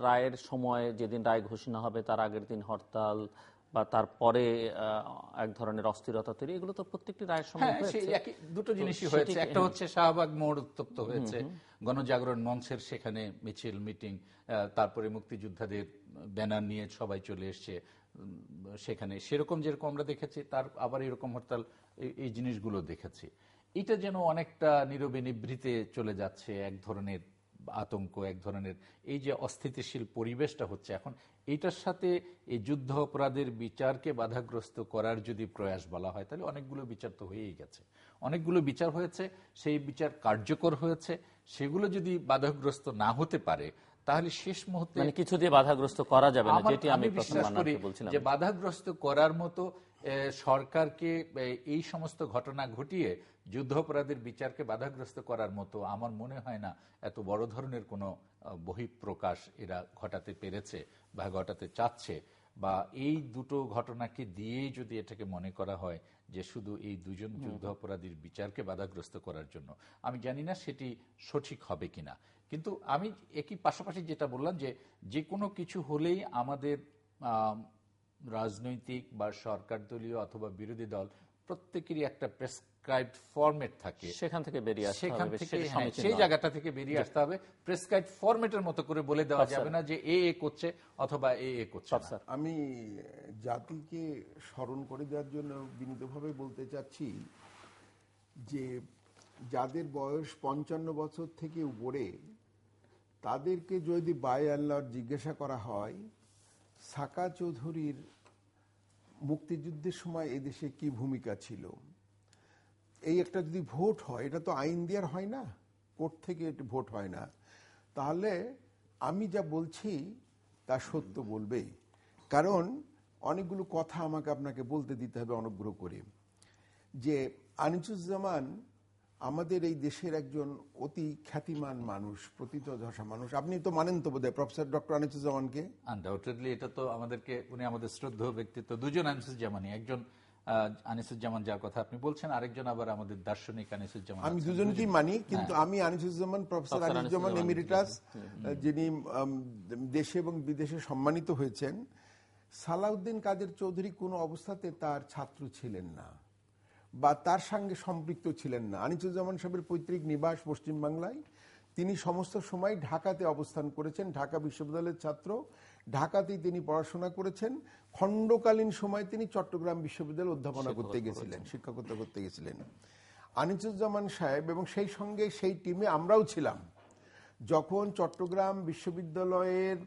রায়ের সময়, যেদিন রায় ঘোষণা হবে তার আগের দিন হরতাল বা তারপরে এক ধরনের অস্থিরতা তৈরি, এগুলো তো প্রত্যেকটি রায়ের সময় হয়েছে। দুটো জিনিসই হয়েছে। একটা হচ্ছে শাহবাগ মোড় উত্তপ্ত হয়েছে, গণজাগরণ মঞ্চের সেখানে মিছিল মিটিং, তারপরে মুক্তিযোদ্ধাদের ব্যানার নিয়ে সবাই চলে এসছে সেখানে, সেরকম যেরকম আমরা দেখেছি, তার আবার এরকম হরতাল, এই জিনিসগুলো দেখেছি। এটা যেন অনেকটা নীরবে নিভৃতে চলে যাচ্ছে, এক ধরনের আতঙ্ক, এক ধরনের এই যে অস্থিতিশীল পরিবেশটা হচ্ছে এখন, এইটার সাথে এই যুদ্ধ অপরাধের বিচারকে বাধাগ্রস্ত করার যদি প্রয়াস বলা হয়, তাহলে অনেকগুলো বিচার তো হয়েই গেছে, অনেকগুলো বিচার হয়েছে, সেই বিচার কার্যকর হয়েছে, সেগুলো যদি বাধাগ্রস্ত না হতে পারে তাহলে শেষ মুহূর্তে কিছু দিয়ে বাধাগ্রস্ত করা যাবে না, যেটি আমি বিশ্বাস করি যে বাধাগ্রস্ত করার মতো সরকারকে এই সমস্ত ঘটনা ঘটিয়ে যুদ্ধাপরাধের বিচারকে বাধাগ্রস্ত করার মতো আমার মনে হয় না এত বড় ধরনের কোনো বহিঃপ্রকাশ এরা ঘটাতে পেরেছে বা ঘটাতে চাচ্ছে, বা এই দুটো ঘটনাকে দিয়েই যদি এটাকে মনে করা হয় যে শুধু এই দুজন যুদ্ধাপরাধীর বিচারকে বাধাগ্রস্ত করার জন্য, আমি জানি না সেটি সঠিক হবে কিনা। কিন্তু আমি একই পাশাপাশি যেটা বললাম, যে কোনো কিছু হলেই আমাদের রাজনৈতিক বা সরকার দলীয় অথবা বিরোধী দল প্রত্যেকেরই একটা প্রেসক্রাইবড ফরম্যাট থাকে, সেখান থেকে বেরিয়ে আসতে হবে, সেই জায়গাটা থেকে বেরিয়ে আসতে হবে। প্রেসক্রাইবড ফরম্যাটের মতো করে বলে দেওয়া যাবে না যে এ করছে অথবা এ করছে। আমি জাতিকে স্মরণ করে দেওয়ার জন্য বিনীতভাবে বলতে চাচ্ছি যে যাদের বয়স 55 বছর থেকে উপরে, তাদেরকে যদি বাই আল্লাহর জিজ্ঞাসা করা হয় সাকা চৌধুরীর মুক্তিযুদ্ধের সময় এদেশে কি ভূমিকা ছিল, এই একটা যদি ভোট হয়, এটা তো আইন দেওয়ার হয় না, কোর্ট থেকে ভোট হয় না, তাহলে আমি যা বলছি তা সত্য বলবে। কারণ অনেকগুলো কথা আমাকে আপনাকে বলতে দিতে হবে অনুগ্রহ করে, যে আনিসুজ্জামান আমাদের এই দেশের একজন অতি খ্যাতিমান মানুষ, প্রথিতযশা মানুষ। আপনি তো মানেন তো বোধহয় প্রফেসর ডক্টর আনিসুজ্জামানকে? আনডাউটেডলি, এটা তো আমাদেরকে, উনি আমাদের শ্রদ্ধেয় ব্যক্তিত্ব, দুজন আনিসুজ্জামানই, একজন আনিসুজ্জামান যার কথা আপনি বলছেন, আরেকজন আবার আমাদের দার্শনিক আনিসুজ্জামান। আমি দুজনকেই মানি, কিন্তু আমি আনিসুজ্জামান, প্রফেসর আনিসুজ্জামান এমিরিটাস, যিনি দেশে এবং বিদেশে সম্মানিত হয়েছেন, সালাউদ্দিন কাদের চৌধুরী কোনো অবস্থাতে তার ছাত্র ছিলেন না বা তার সঙ্গে সম্পৃক্ত ছিলেন না। আনিসুজ্জামান সাহেবের পৈতৃক নিবাস পশ্চিমবাংলায়, তিনি সমস্ত সময় ঢাকাতে অবস্থান করেছেন, ঢাকা বিশ্ববিদ্যালয়ের ছাত্র, ঢাকাতেই তিনি পড়াশোনা করেছেন। খণ্ডকালীন সময় তিনি চট্টগ্রাম বিশ্ববিদ্যালয়ে অধ্যাপনা করতে গেছিলেন, শিক্ষকতা করতে গেছিলেন। আনিসুজ্জামান সাহেব এবং সেই সঙ্গে সেই টিমে আমরাও ছিলাম, যখন চট্টগ্রাম বিশ্ববিদ্যালয়ের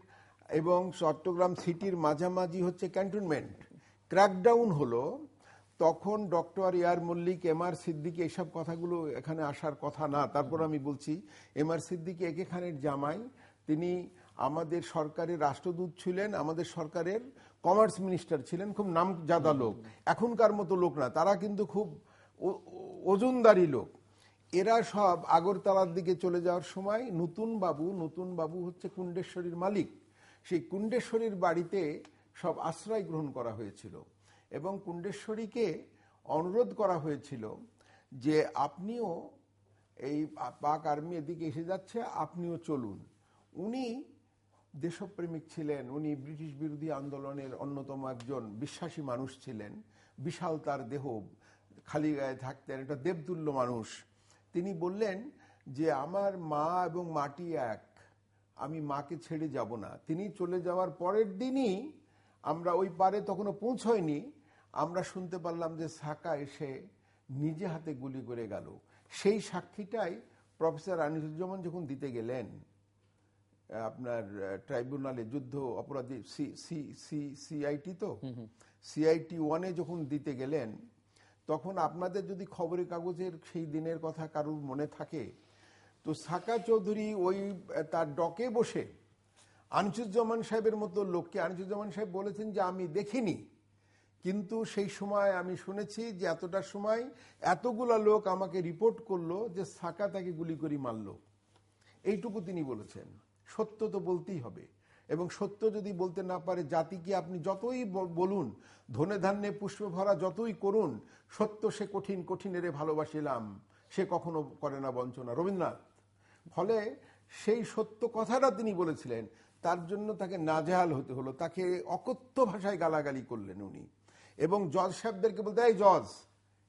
এবং চট্টগ্রাম সিটির মাঝামাঝি হচ্ছে ক্যান্টনমেন্ট, ক্র্যাকডাউন হলো, তখন doctor AR Mallik, MR Siddiqui, এইসব কথাগুলো এখানে আসার কথা না, তারপর আমি বলছি, এমআর সিদ্দিকী একে খানের জামাই, তিনি আমাদের সরকারের রাষ্ট্রদূত ছিলেন, আমাদের সরকারের কমার্স মিনিস্টার ছিলেন, খুব নামজাদা লোক, এখনকার মতো লোক না, তারা কিন্তু খুব ওজনদারি লোক। এরা সব আগরতলার দিকে চলে যাওয়ার সময় নতুন বাবু হচ্ছে কুণ্ডেশ্বরীর মালিক, সেই কুণ্ডেশ্বরীর বাড়িতে সব আশ্রয় গ্রহণ করা হয়েছিল এবং কুণ্ডেশ্বরীকে অনুরোধ করা হয়েছিল যে আপনিও এই পাক আর্মি এদিকে এসে যাচ্ছে, আপনিও চলুন। উনি দেশপ্রেমিক ছিলেন, উনি ব্রিটিশ বিরোধী আন্দোলনের অন্যতম একজন বিশ্বাসী মানুষ ছিলেন, বিশাল তার দেহ, খালি গায়ে থাকতেন, একটা দেবতুল্য মানুষ। তিনি বললেন যে আমার মা এবং মাটি এক, আমি মাকে ছেড়ে যাব না। তিনি চলে যাওয়ার পরের দিনই আমরা ওই পারে তখনও পৌঁছয়নি, আমরা শুনতে পারলাম যে সাকা এসে নিজে হাতে গুলি করে গেল। সেই সাক্ষীটাই প্রফেসর আনিসুজ্জামান যখন দিতে গেলেন আপনার ট্রাইব্যুনালে, যুদ্ধ অপরাধী সিআইটি, তো সিআইটি 1-এ যখন দিতে গেলেন, তখন আপনাদের যদি খবরের কাগজের সেই দিনের কথা কারুর মনে থাকে, তো সাকা চৌধুরী ওই তার ডকে বসে আনিসুজ্জামান সাহেবের মতো লোককে, আনিসুজ্জামান সাহেব বলেছেন যে আমি দেখিনি, কিন্তু সেই সময় আমি শুনেছি যে এতটার সময় এতগুলা লোক আমাকে রিপোর্ট করলো যে সাকা তাকে গুলি করে মারল। এইটুকু তিনি বলেছেন। সত্য তো বলতেই হবে, এবং সত্য যদি বলতে না পারে জাতিকে আপনি যতই বলুন, ধনে ধান্যে পুষ্প ভরা যতই করুন, সত্য সে কঠিন কঠিনেরে ভালোবাসিলাম, সে কখনো করে না বঞ্চনা, রবীন্দ্রনাথ। ফলে সেই সত্য কথাটা তিনি বলেছিলেন, তার জন্য তাকে নাজেহাল হতে হলো, তাকে অকথ্য ভাষায় গালাগালি করলেন উনি, এবং জজ সাহেবদেরকে বলতে, এই জজ,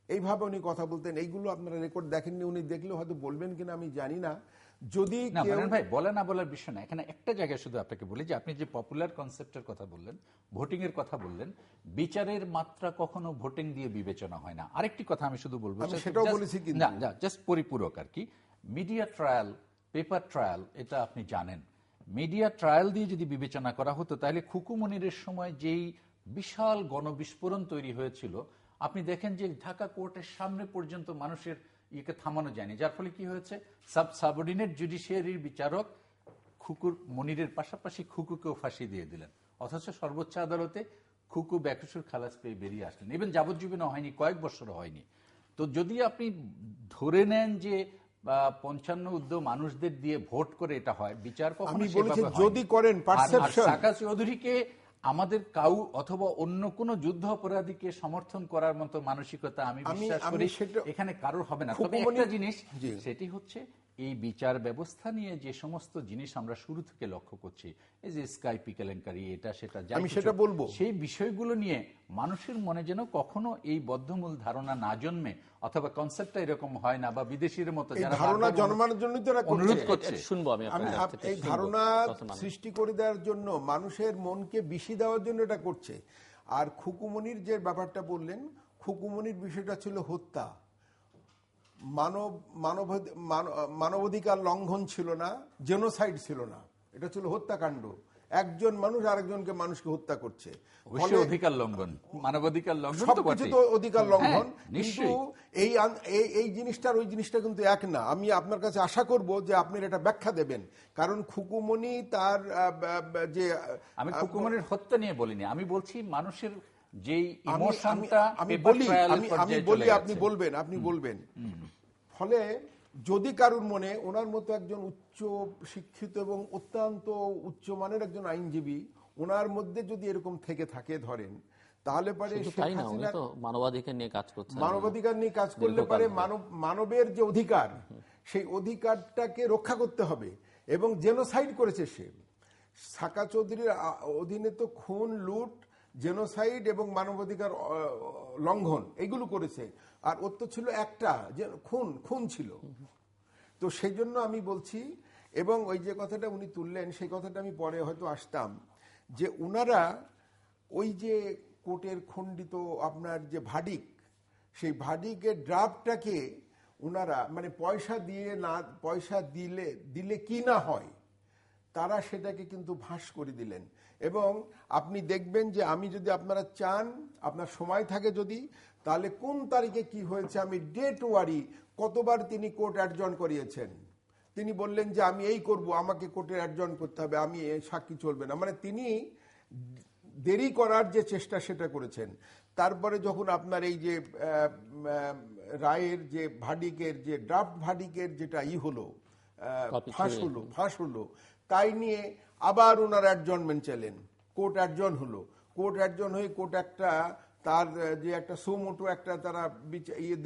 এইভাবে উনি কথা বলতেন। এইগুলো আপনারা রেকর্ড দেখেননি, উনি দেখলেও হয়তো বলবেন কিনা আমি জানি না। যদি ভাই বলে না বলার বিষয় না, এখানে একটা জায়গায় শুধু আপনাকে বলি যে আপনি যে পপুলার কনসেপ্টের কথা বললেন, ভোটিং এর কথা বললেন, বিচারের মাত্রা কখনো ভোটিং দিয়ে বিবেচনা হয় না। আরেকটি কথা আমি শুধু বলবো, সেটাও বলেছি, কিন্তু জাস্ট পরিপূরক আর কি, মিডিয়া ট্রায়াল, পেপার ট্রায়াল, এটা আপনি জানেন, মিডিয়া ট্রায়াল দিয়ে যদি বিবেচনা করা হতো তাহলে খুকু মনিরের সময় যেই বিশাল গণবিস্ফোরণ তৈরি হয়েছিল, আপনি দেখেন যে ঢাকা কোর্টের সামনে পর্যন্ত মানুষের ইয়েকে থামানো যায়নি, যার ফলে কি হয়েছে, সাবঅর্ডিনেট জুডিশিয়ারির বিচারক খুকুর মনিরের পাশাপাশি খুকুকেও ফাঁসি দিয়ে দিলেন, অথচ সর্বোচ্চ আদালতে খুকু বেকসুর খালাস পেয়ে বেরিয়ে আসলেন, ইভেন যাবজ্জীবনও হয়নি, কয়েক বছরও হয়নি। তো যদি আপনি ধরে নেন যে 55 মানুষদের দিয়ে ভোট করে এটা হয়, বিচার কখনো যদি করেন সাকা চৌধুরীকে আমাদের কাউ অথবা অন্য কোন যুদ্ধ অপরাধীকে সমর্থন করার মতো মানসিকতা আমি বিশ্বাস করি এখানে কারোর হবে না। তবে একটা জিনিস, সেটি হচ্ছে এই বিচার ব্যবস্থা নিয়ে যে সমস্ত জিনিস আমরা শুরু থেকে লক্ষ্য করছি, এই যে স্কাইপি কেলেঙ্কারি, এটা সেটা, আমি সেটা বলবো, সেই বিষয়গুলো নিয়ে মানুষের মনে যেন কখনো এই বদ্ধমূল ধারণা না জন্মে, অথবা কনসেপ্টটা এরকম হয় না, বা বিদেশির মতো যারা ধারণা জন্মানোর জন্য অনুরোধ করছে, শুনবো আমি এই ধারণা সৃষ্টি করে দেওয়ার জন্য, মানুষের মনকে বিষি দেওয়ার জন্য এটা করছে। আর খুকুমনির যে ব্যাপারটা বললেন, খুকুমনির বিষয়টা ছিল হত্যা, মানবাধিকার লঙ্ঘন ছিল না, জেনোসাইড ছিল না, এটা ছিল হত্যাকাণ্ড। একজন মানুষ আরেকজনকে মানুষকে হত্যা করছে, অধিকার লঙ্ঘন, মানবাধিকার লঙ্ঘন, সবকিছু তো অধিকার লঙ্ঘন। কিন্তু এই জিনিসটার ওই জিনিসটা কিন্তু এক না। আমি আপনার কাছে আশা করব যে আপনি এটা ব্যাখ্যা দেবেন, কারণ খুকুমনি তার যে, আমি খুকুমনির হত্যা নিয়ে বলিনি, আমি বলছি মানুষের যেই ইমোশনটা, আমি বলি আপনি বলবেন। ফলে যদি কারুর মনে ওনার মতো একজন উচ্চ শিক্ষিত এবং অত্যন্ত উচ্চমানের একজন আইনজীবী, ওনার মধ্যে যদি এরকম থেকে থাকে ধরেন, তাহলে পারে মানবাধিকার নিয়ে কাজ করছে, মানবাধিকার নিয়ে কাজ করলে পারে মানবের যে অধিকার, সেই অধিকারটাকে রক্ষা করতে হবে। এবং জেনোসাইড করেছে সে, সাকা চৌধুরীর অধীনে তো খুন, লুট, জেনোসাইড এবং মানবাধিকার লঙ্ঘন এগুলো করেছে। আর ওর তো ছিল একটা, যে খুন ছিল। তো সেই জন্য আমি বলছি, এবং ওই যে কথাটা উনি তুললেন, সেই কথাটা আমি পরে হয়তো আসতাম, যে উনারা ওই যে কোর্টের খণ্ডিত আপনার যে ভার্ডিক্ট, সেই ভার্ডিক্টের ড্রাফটটাকে ওনারা মানে পয়সা দিলে কি না হয় তারা সেটাকে কিন্তু ফাঁস করে দিলেন। এবং আপনি দেখবেন যে আমি যদি আপনারা চান, আপনার সময় থাকে যদি, তাহলে কোন তারিখে কি হয়েছে আমি ডেট ওয়ারি কতবার তিনি কোর্ট অ্যাডজর্ন করিয়েছেন। তিনি বললেন যে আমি এই করব, আমাকে কোর্টে অ্যাডজর্ন করতে হবে, আমি সাক্ষী চলবে না, মানে তিনি দেরি করার যে চেষ্টা সেটা করেছেন। তারপরে যখন আপনার এই যে রায়ের যে ভার্ডিকের যে ড্রাফট ভার্ডিকের যেটা হলো ফাঁস হলো তাই নিয়ে আবার ওনার অ্যাডজর্নমেন্ট চাইলেন, কোর্ট অ্যাডজর্ন হলো, কোর্ট অ্যাডজর্ন হয়ে কোর্ট একটা তার যে একটা সোমোটো একটা তারা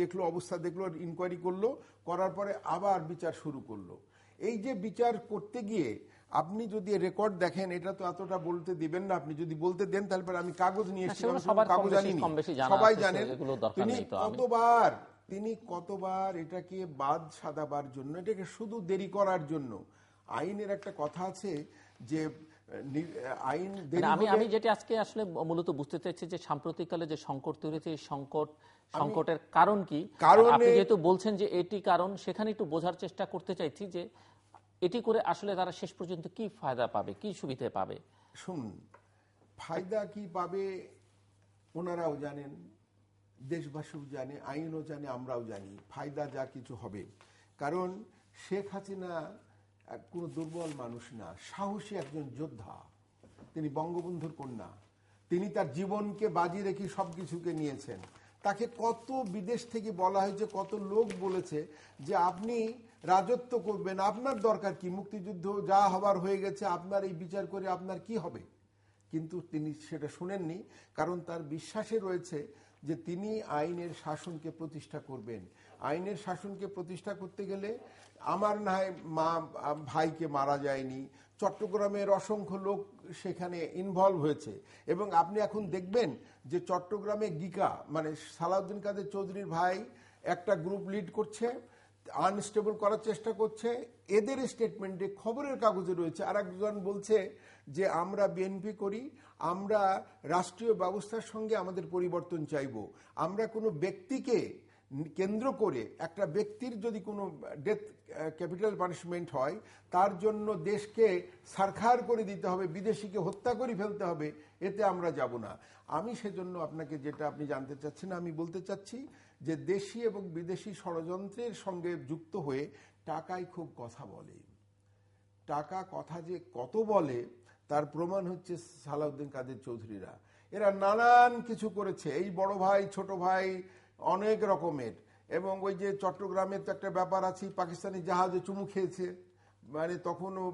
দেখলো, অবস্থা দেখলো, ইনকোয়ারি করলো, করার পরে আবার বিচার শুরু করলো। এই যে বিচার করতে গিয়ে আপনি যদি রেকর্ড দেখেন, এটা তো এতটা বলতে দিবেন না, আপনি যদি বলতে দেন তাহলে আমি কাগজ নিয়ে এসেছি, কাগজ আনিনি, সবাই জানেন তিনি কতবার এটাকে বাদ সাদাবার জন্য, এটাকে শুধু দেরি করার জন্য। আইনের একটা কথা আছে যে আইন আমি যেটা আজকে আসলে মূলত বুঝতে চাইছি যে সাম্প্রতিককালে যে সংকট তৈরি হয়েছে, এই সংকটের কারণ কি, আপনি যেহেতু বলছেন যে এটি কারণ, সেখানে একটু বোঝার চেষ্টা করতে চাইছি যে এটি করে আসলে তারা শেষ পর্যন্ত কি ফায়দা পাবে, কি সুবিধা পাবে। শুনুন, ফায়দা কি পাবে ওনারাও জানেন, দেশবাসীও জানে, আইনও জানে, আমরাও জানি ফায়দা যা কিছু হবে। কারণ শেখ হাসিনা কোনো দুর্বল মানুষ না, সাহসী একজন যোদ্ধা। তিনি বঙ্গবন্ধুর কন্যা, তিনি তার জীবনকে বাজি রেখে সবকিছুকে নিয়েছেন। তাকে কত বিদেশ থেকে বলা হয়েছে, কত লোক বলেছে যে আপনি রাজত্ব করবেন, আপনার দরকার কি, মুক্তিযুদ্ধ যা হবার হয়ে গেছে, আপনার এই বিচার করে আপনার কি হবে। কিন্তু তিনি সেটা শুনেননি, কারণ তার বিশ্বাসে রয়েছে যে তিনি আইনের শাসনকে প্রতিষ্ঠা করবেন। আইনের শাসনকে প্রতিষ্ঠা করতে গেলে আমার না হয় ভাইকে মারা যায়নি, চট্টগ্রামের অসংখ্য লোক সেখানে ইনভলভ হয়েছে। এবং আপনি এখন দেখবেন যে চট্টগ্রামে গিকা মানে সালাউদ্দিন কাদের চৌধুরীর ভাই একটা গ্রুপ লিড করছে, আনস্টেবল করার চেষ্টা করছে। এদের স্টেটমেন্টে খবরের কাগজে রয়েছে, আর একজন বলছে যে আমরা বিএনপি করি, আমরা রাষ্ট্রীয় ব্যবস্থার সঙ্গে আমাদের পরিবর্তন চাইব। আমরা কোনো ব্যক্তিকে কেন্দ্র করে, একটা ব্যক্তির যদি কোনো ডেথ ক্যাপিটাল পানিশমেন্ট হয়, তার জন্য দেশকে সারখার করে দিতে হবে, বিদেশিকে হত্যা করে ফেলতে হবে, এতে আমরা যাব না। আমি সেজন্য আপনাকে যেটা আপনি জানতে চাচ্ছেন, আমি বলতে চাচ্ছি যে দেশি এবং বিদেশি ষড়যন্ত্রের সঙ্গে যুক্ত হয়ে টাকায় খুব কথা বলে। টাকা কথা যে কত বলে তার প্রমাণ হচ্ছে সালাউদ্দিন কাদের চৌধুরীরা। এরা নানান কিছু করেছে, এই বড় ভাই ছোট ভাই অনেক রকমের। এবং ওই যে চট্টগ্রামের তো একটা ব্যাপার আছে, পাকিস্তানি জাহাজে চুমু খেয়েছে, মানে তখনও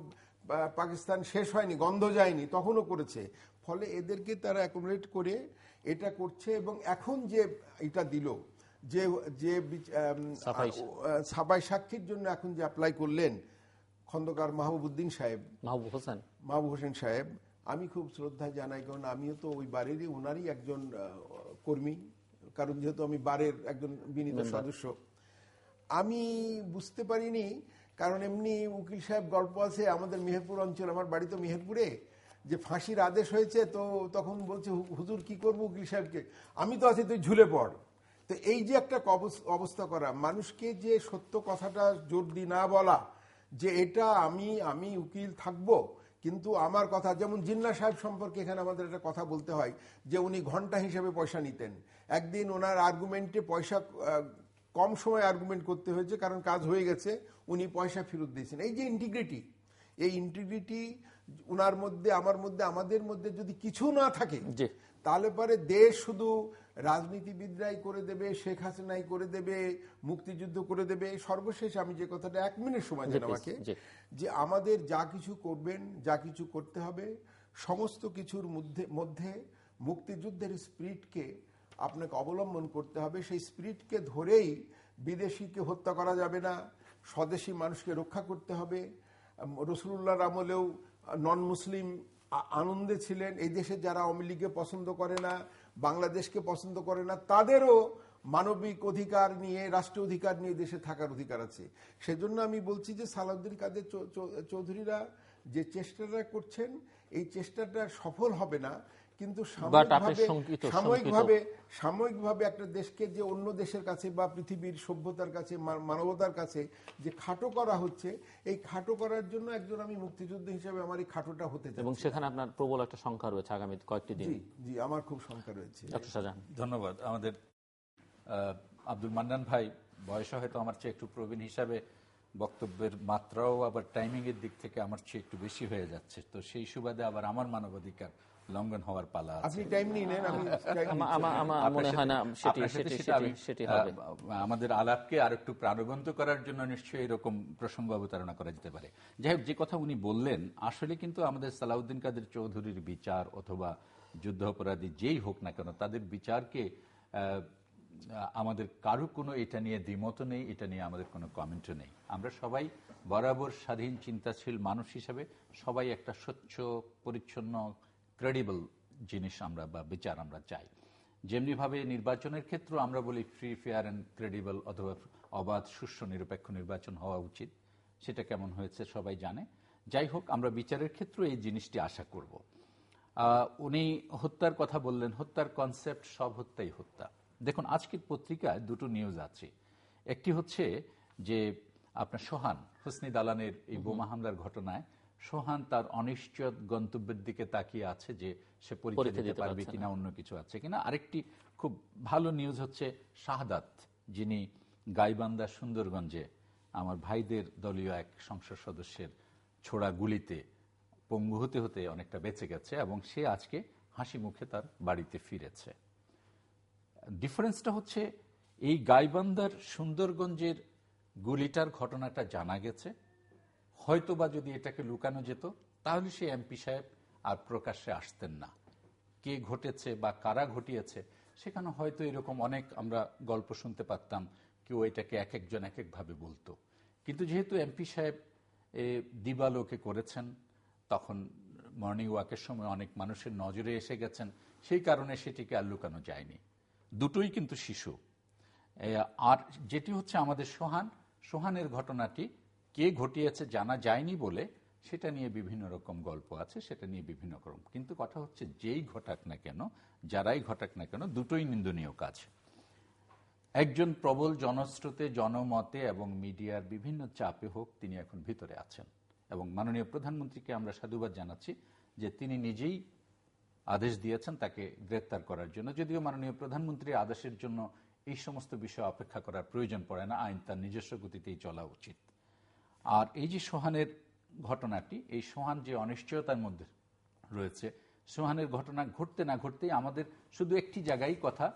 পাকিস্তান শেষ হয়নি, গন্ধ যায়নি, তখনও করেছে। ফলে এদেরকে তারা অ্যাকোমোডেট করে এটা করছে। এবং এখন যে এটা দিল, যে যে সাফাই সাক্ষীর জন্য এখন যে অ্যাপ্লাই করলেন খন্দকার মাহবুব হোসেন সাহেব, আমি খুব শ্রদ্ধা জানাই, কারণ আমিও তো ওই বারেরই ওনারই একজন কর্মী, কারণ যেহেতু আমি বারের একজন বিনীত সদস্য। আমি বুঝতে পারিনি, কারণ এমনি উকিল সাহেব গল্প আছে আমাদের মেহেরপুর অঞ্চল, আমার বাড়ি তো মেহেরপুরে, যে ফাঁসির আদেশ হয়েছে, তো তখন বলছে হুজুর কি করবো উকিল সাহেবকে, আমি তো আছি তুই ঝুলে পড়। তো এই যে একটা অবস্থা করা, মানুষকে যে সত্য কথাটা জোর দি না বলা, যে এটা আমি উকিল থাকবো, কিন্তু আমার কথা, যেমন জিন্না সাহেব সম্পর্কে এখানে আমাদের একটা কথা বলতে হয় যে উনি ঘন্টা হিসেবে পয়সা নিতেন। একদিন ওনার আর্গুমেন্টে পয়সা কম সময় আর্গুমেন্ট করতে হয়েছে, কারণ কাজ হয়ে গেছে, উনি পয়সা ফেরত দিয়েছেন। এই যে ইন্টিগ্রিটি, এই ইন্টিগ্রিটি ওনার মধ্যে, আমার মধ্যে, আমাদের মধ্যে যদি কিছু না থাকে, তাহলে পরে দেশ শুধু রাজনীতিবিদরাই করে দেবে, শেখ হাসিনাই করে দেবে, মুক্তিযুদ্ধ করে দেবে। সর্বশেষ আমি যে কথাটা 1 মিনিট সময় দেন আমাকে, যে আমাদের যা কিছু করবেন, যা কিছু করতে হবে, সমস্ত কিছুর মধ্যে মুক্তিযুদ্ধের স্পিরিটকে আপনাকে অবলম্বন করতে হবে। সেই স্পিরিটকে ধরেই বিদেশিকে হত্যা করা যাবে না, স্বদেশী মানুষকে রক্ষা করতে হবে। রসুলুল্লাহর আমলেও নন মুসলিম আনন্দে ছিলেন। এই দেশে যারা আওয়ামী লীগকে পছন্দ করে না, বাংলাদেশকে পছন্দ করে না, তাদেরও মানবিক অধিকার নিয়ে, রাষ্ট্রীয় অধিকার নিয়ে দেশে থাকার অধিকার আছে। সেজন্য আমি বলছি যে সালাউদ্দিন কাদের চৌধুরীরা যে চেষ্টাটা করছেন, এই চেষ্টাটা সফল হবে না, কিন্তু But আপনি শঙ্কিত। সাময়িকভাবে একটা দেশকে যে অন্য দেশের কাছে বা পৃথিবীর সভ্যতার কাছে, মানবতার কাছে যে খাটো করা হচ্ছে, এই খাটো করার জন্য একজন আমি মুক্তিযোদ্ধা হিসেবে আমার এই খাটোটা হতে চাই। এবং সেখানে আপনার প্রবল একটা সংখ্যা রয়েছে আগামী কয়েকটি দিন। জি, আমার খুব সংখ্যা রয়েছে। ডক্টর শাহজাহান। ধন্যবাদ। আমাদের আব্দুল মান্নান ভাই বয়সে হয়তো আমার চেয়ে একটু প্রবীণ হিসাবে বক্তব্যের মাত্রাও আবার টাইমিং এর দিক থেকে আমার চেয়ে একটু বেশি হয়ে যাচ্ছে, তো সেই সুবাদে আবার আমার মানবাধিকার লঙ্ঘন হওয়ার পালা আছে। আপনি টাইম নিয়ে নেন, আমি আমার মনে হয় না সেটি হবে। আমাদের আলাপকে আর একটু প্রাণবন্ত করার জন্য নিশ্চয়ই এরকম প্রসঙ্গ অবতারণা করা যেতে পারে। যাই হোক, যে কথা উনি বললেন আসলে কিন্তু আমাদের সালাউদ্দিন কাদের চৌধুরীর বিচার অথবা যুদ্ধ অপরাধী যেই হোক না কেন, তাদের বিচারকে আমাদের কারো কোনো এটা নিয়ে দ্বিমত নেই, এটা নিয়ে আমাদের কোনো কমেন্টও নেই। আমরা সবাই বরাবর স্বাধীন চিন্তাশীল মানুষ হিসেবে সবাই একটা স্বচ্ছ পরিচ্ছন্ন ক্রেডিবল জিনিস আমরা বা বিচার আমরা চাই। যেমনিভাবে নির্বাচনের ক্ষেত্রে আমরা বলি ফ্রি, ফেয়ার অ্যান্ড ক্রেডিবল অথবা অবাধ, সুষ্ঠু, নিরপেক্ষ নির্বাচন হওয়া উচিত। সেটা কেমন হয়েছে সবাই জানে। যাই হোক, আমরা বিচারের ক্ষেত্রে এই জিনিসটি আশা করব। উনি হত্যার কথা বললেন, হত্যার কনসেপ্ট, সব হত্যাই হত্যা। দেখুন, আজকের পত্রিকায় দুটো নিউজ আছে। একটি হচ্ছে যে আপনার সোহান হোসনি দালানের এই বোমা হামলার ঘটনায় সোহান তার অনিশ্চিত গন্তব্যের দিকে তাকিয়ে আছে যে সে পরীক্ষা দিতে পারবে কিনা, অন্য কিছু আছে কিনা। আরেকটি খুব ভালো নিউজ হচ্ছে শাহাদাত, যিনি গাইবান্ধা সুন্দরগঞ্জে আমার ভাইদের দলীয় এক সংসদ সদস্যের ছোড়া গুলিতে পঙ্গু হতে হতে অনেকটা বেঁচে গেছে এবং সে আজকে হাসি মুখে তার বাড়িতে ফিরেছে। ডিফারেন্সটা হচ্ছে এই গাইবান্ধার সুন্দরগঞ্জের গুলিটার ঘটনাটা জানা গেছে, হয়তোবা যদি এটাকে লুকানো যেত তাহলে সে এমপি সাহেব আর প্রকাশ্যে আসতেন না। কে ঘটেছে বা কারা ঘটিয়েছে সেখানে হয়তো এরকম অনেক আমরা গল্প শুনতে পারতাম, কেউ এটাকে এক একজন এক একভাবে বলতো। কিন্তু যেহেতু এমপি সাহেব দিবালোকে করেছেন, তখন মর্নিং ওয়াকের সময় অনেক মানুষের নজরে এসে গেছেন, সেই কারণে সেটিকে আর লুকানো যায়নি। দুটোই কিন্তু শিশু। আর যেটি হচ্ছে আমাদের সোহানের ঘটনাটি কে ঘটিয়েছে জানা যায়নি বলে সেটা নিয়ে বিভিন্ন রকম গল্প আছে, সেটা নিয়ে বিভিন্ন রকম। কিন্তু কথা হচ্ছে যেই ঘটাক না কেন, যারাই ঘটাক না কেন, দুটোই নিন্দনীয় কাজ। একজন প্রবল জনস্রোতে, জনমতে এবং মিডিয়ার বিভিন্ন চাপে হোক, তিনি এখন ভিতরে আছেন এবং মাননীয় প্রধানমন্ত্রীকে আমরা সাধুবাদ জানাচ্ছি যে তিনি নিজেই আদেশ দিয়েছেন তাকে গ্রেফতার করার জন্য। যদিও মাননীয় প্রধানমন্ত্রীর আদেশের জন্য এই সমস্ত বিষয় অপেক্ষা করার প্রয়োজন পড়ে না, আইন তার নিজস্ব গতিতেই চলা উচিত। আর এই যে সোহানের ঘটনাটি, এই সোহান যে অনিশ্চয়তার মধ্যে রয়েছে, সোহানের ঘটনা ঘটতে না ঘটতেই আমাদের শুধু একটি জায়গায় কথা,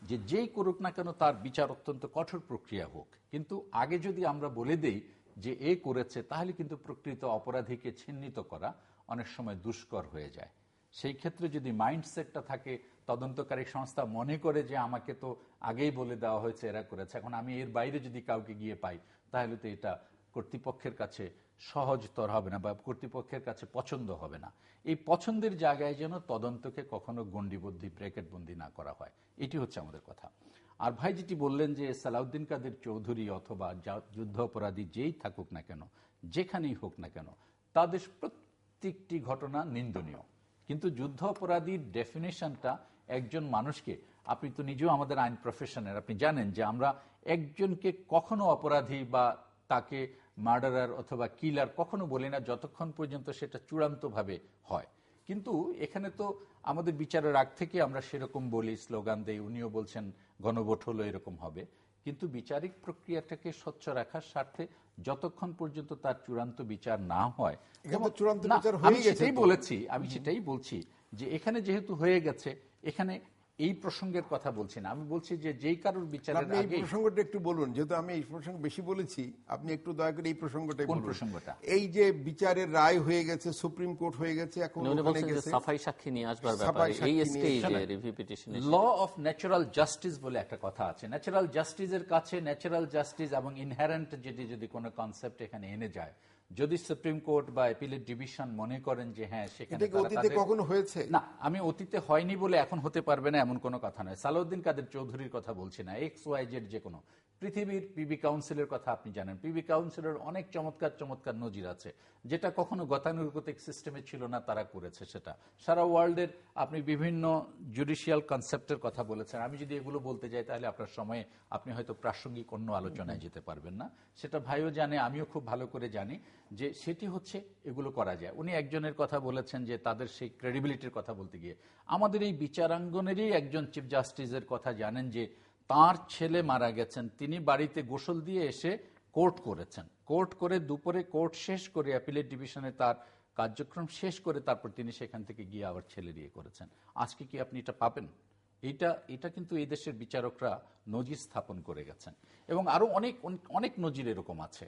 যে যেই করুক না কেন তার বিচার অত্যন্ত কঠোর প্রক্রিয়া হোক। কিন্তু আগে যদি আমরা বলে দেই যে এ করেছে, তাহলে কিন্তু প্রকৃত অপরাধীকে চিহ্নিত করা অনেক সময় দুষ্কর হয়ে যায়। সেই ক্ষেত্রে যদি মাইন্ডসেটটা থাকে, তদন্তকারী সংস্থা মনে করে যে আমাকে তো আগেই বলে দেওয়া হয়েছে এরা করেছে, এখন আমি এর বাইরে যদি কাউকে গিয়ে পাই তাহলে তো এটা কর্তৃপক্ষের কাছে সহজতর হবে না বা কর্তৃপক্ষের কাছে পছন্দ হবে না। এই পছন্দের জায়গায় যেন তদন্তকে কখনো গণ্ডিবদ্ধি, ব্র্যাকেটবন্দি না করা হয়, এটি হচ্ছে আমাদের কথা। আর ভাই যেটি বললেন যে সালাউদ্দিন কাদের চৌধুরী অথবা যুদ্ধ অপরাধী যেই থাকুক না কেন, যেখানেই হোক না কেন, তাদের প্রত্যেকটি ঘটনা নিন্দনীয়। কিন্তু যুদ্ধ অপরাধীর ডেফিনেশনটা একজন মানুষকে, আপনি তো নিজেও আমাদের আইন প্রফেশনের, আপনি জানেন যে আমরা একজনকে কখনো অপরাধী বা তাকে মার্ডারার অথবা কিলার কখনো বলি না যতক্ষণ পর্যন্ত সেটা চূড়ান্তভাবে হয়। কিন্তু এখানে তো আমাদের বিচারের আগ থেকে আমরা সেরকম বলি, স্লোগান দেই, উনিও বলছেন গণভোট হলো এরকম হবে। কিন্তু বিচারিক প্রক্রিয়াটাকে স্বচ্ছ রাখার স্বার্থে যতক্ষণ পর্যন্ত তার চূড়ান্ত বিচার না হয়, আমি সেটাই বলছি যে এখানে যেহেতু হয়ে গেছে, এখানে এই প্রসঙ্গের কথা বলছি না, আমি বলছি যে যেই কারোর বিচারের আগে এই প্রসঙ্গটা একটু বলুন, যেহেতু আমি এই প্রসঙ্গ বেশি বলেছি, আপনি একটু দয়া করে এই প্রসঙ্গটা বলুন। প্রসঙ্গটা এই যে বিচারের রায় হয়ে গেছে, সুপ্রিম কোর্ট হয়ে গেছে, এখন সাফাই সাক্ষী নিয়ে আসবার ব্যাপারে এই স্টেজে রিভিউ পিটিশনে ল অফ ন্যাচারাল জাস্টিস বলে একটা কথা আছে। ন্যাচারাল জাস্টিসের কাছে ন্যাচারাল জাস্টিস এবং ইনহেরেন্ট যদি কোনো কনসেপ্ট এখানে এনে যায়, যদি সুপ্রিম কোর্ট বা অ্যাপিলেট ডিভিশন মনে করেন যে হ্যাঁ সেখানে অতীতে কখনো হয়েছে না, আমি অতীতে হয়নি বলে এখন হতে পারবে না এমন কোনো কথা নয়। সালাউদ্দিন কাদের চৌধুরীর কথা বলছি না, XYZ যে কোনো পৃথিবীর পিবি কাউন্সিলের কথা আপনি জানেন, পিবি কাউন্সিলের অনেক চমৎকার চমৎকার নজির আছে, যেটা কখনো গতানুগতিক সিস্টেমে ছিল না, তারা করেছে সেটা। সারা ওয়ার্ল্ডের আপনি বিভিন্ন জুডিশিয়াল কনসেপ্টের কথা বলেছেন, আমি যদি এগুলো বলতে যাই তাহলে আপনার সময়ে আপনি হয়তো প্রাসঙ্গিক অন্য আলোচনায় যেতে পারবেন না। সেটা ভাইও জানে, আমিও খুব ভালো করে জানি যে সেটি হচ্ছে এগুলো করা যায়। উনি একজনের কথা বলেছেন যে তাদের সেই ক্রেডিবিলিটির কথা বলতে গিয়ে, আমাদের এই বিচারাঙ্গনেরই একজন চিফ জাস্টিসের কথা জানেন যে তার ছেলে মারা গেছেন, তিনি বাড়িতে গোসল দিয়ে এসে কোর্ট করেছেন, কোর্ট করে দুপুরে কোর্ট শেষ করে অ্যাপিলেট ডিভিশনে তার কার্যক্রম শেষ করে তারপর তিনি সেখান থেকে গিয়ে আবার ছেলে দিয়ে করেছেন। আজকে কি আপনি এটা পাবেন? এটা কিন্তু এই দেশের বিচারকরা নজির স্থাপন করে গেছেন, এবং আরো অনেক অনেক নজির এরকম আছে।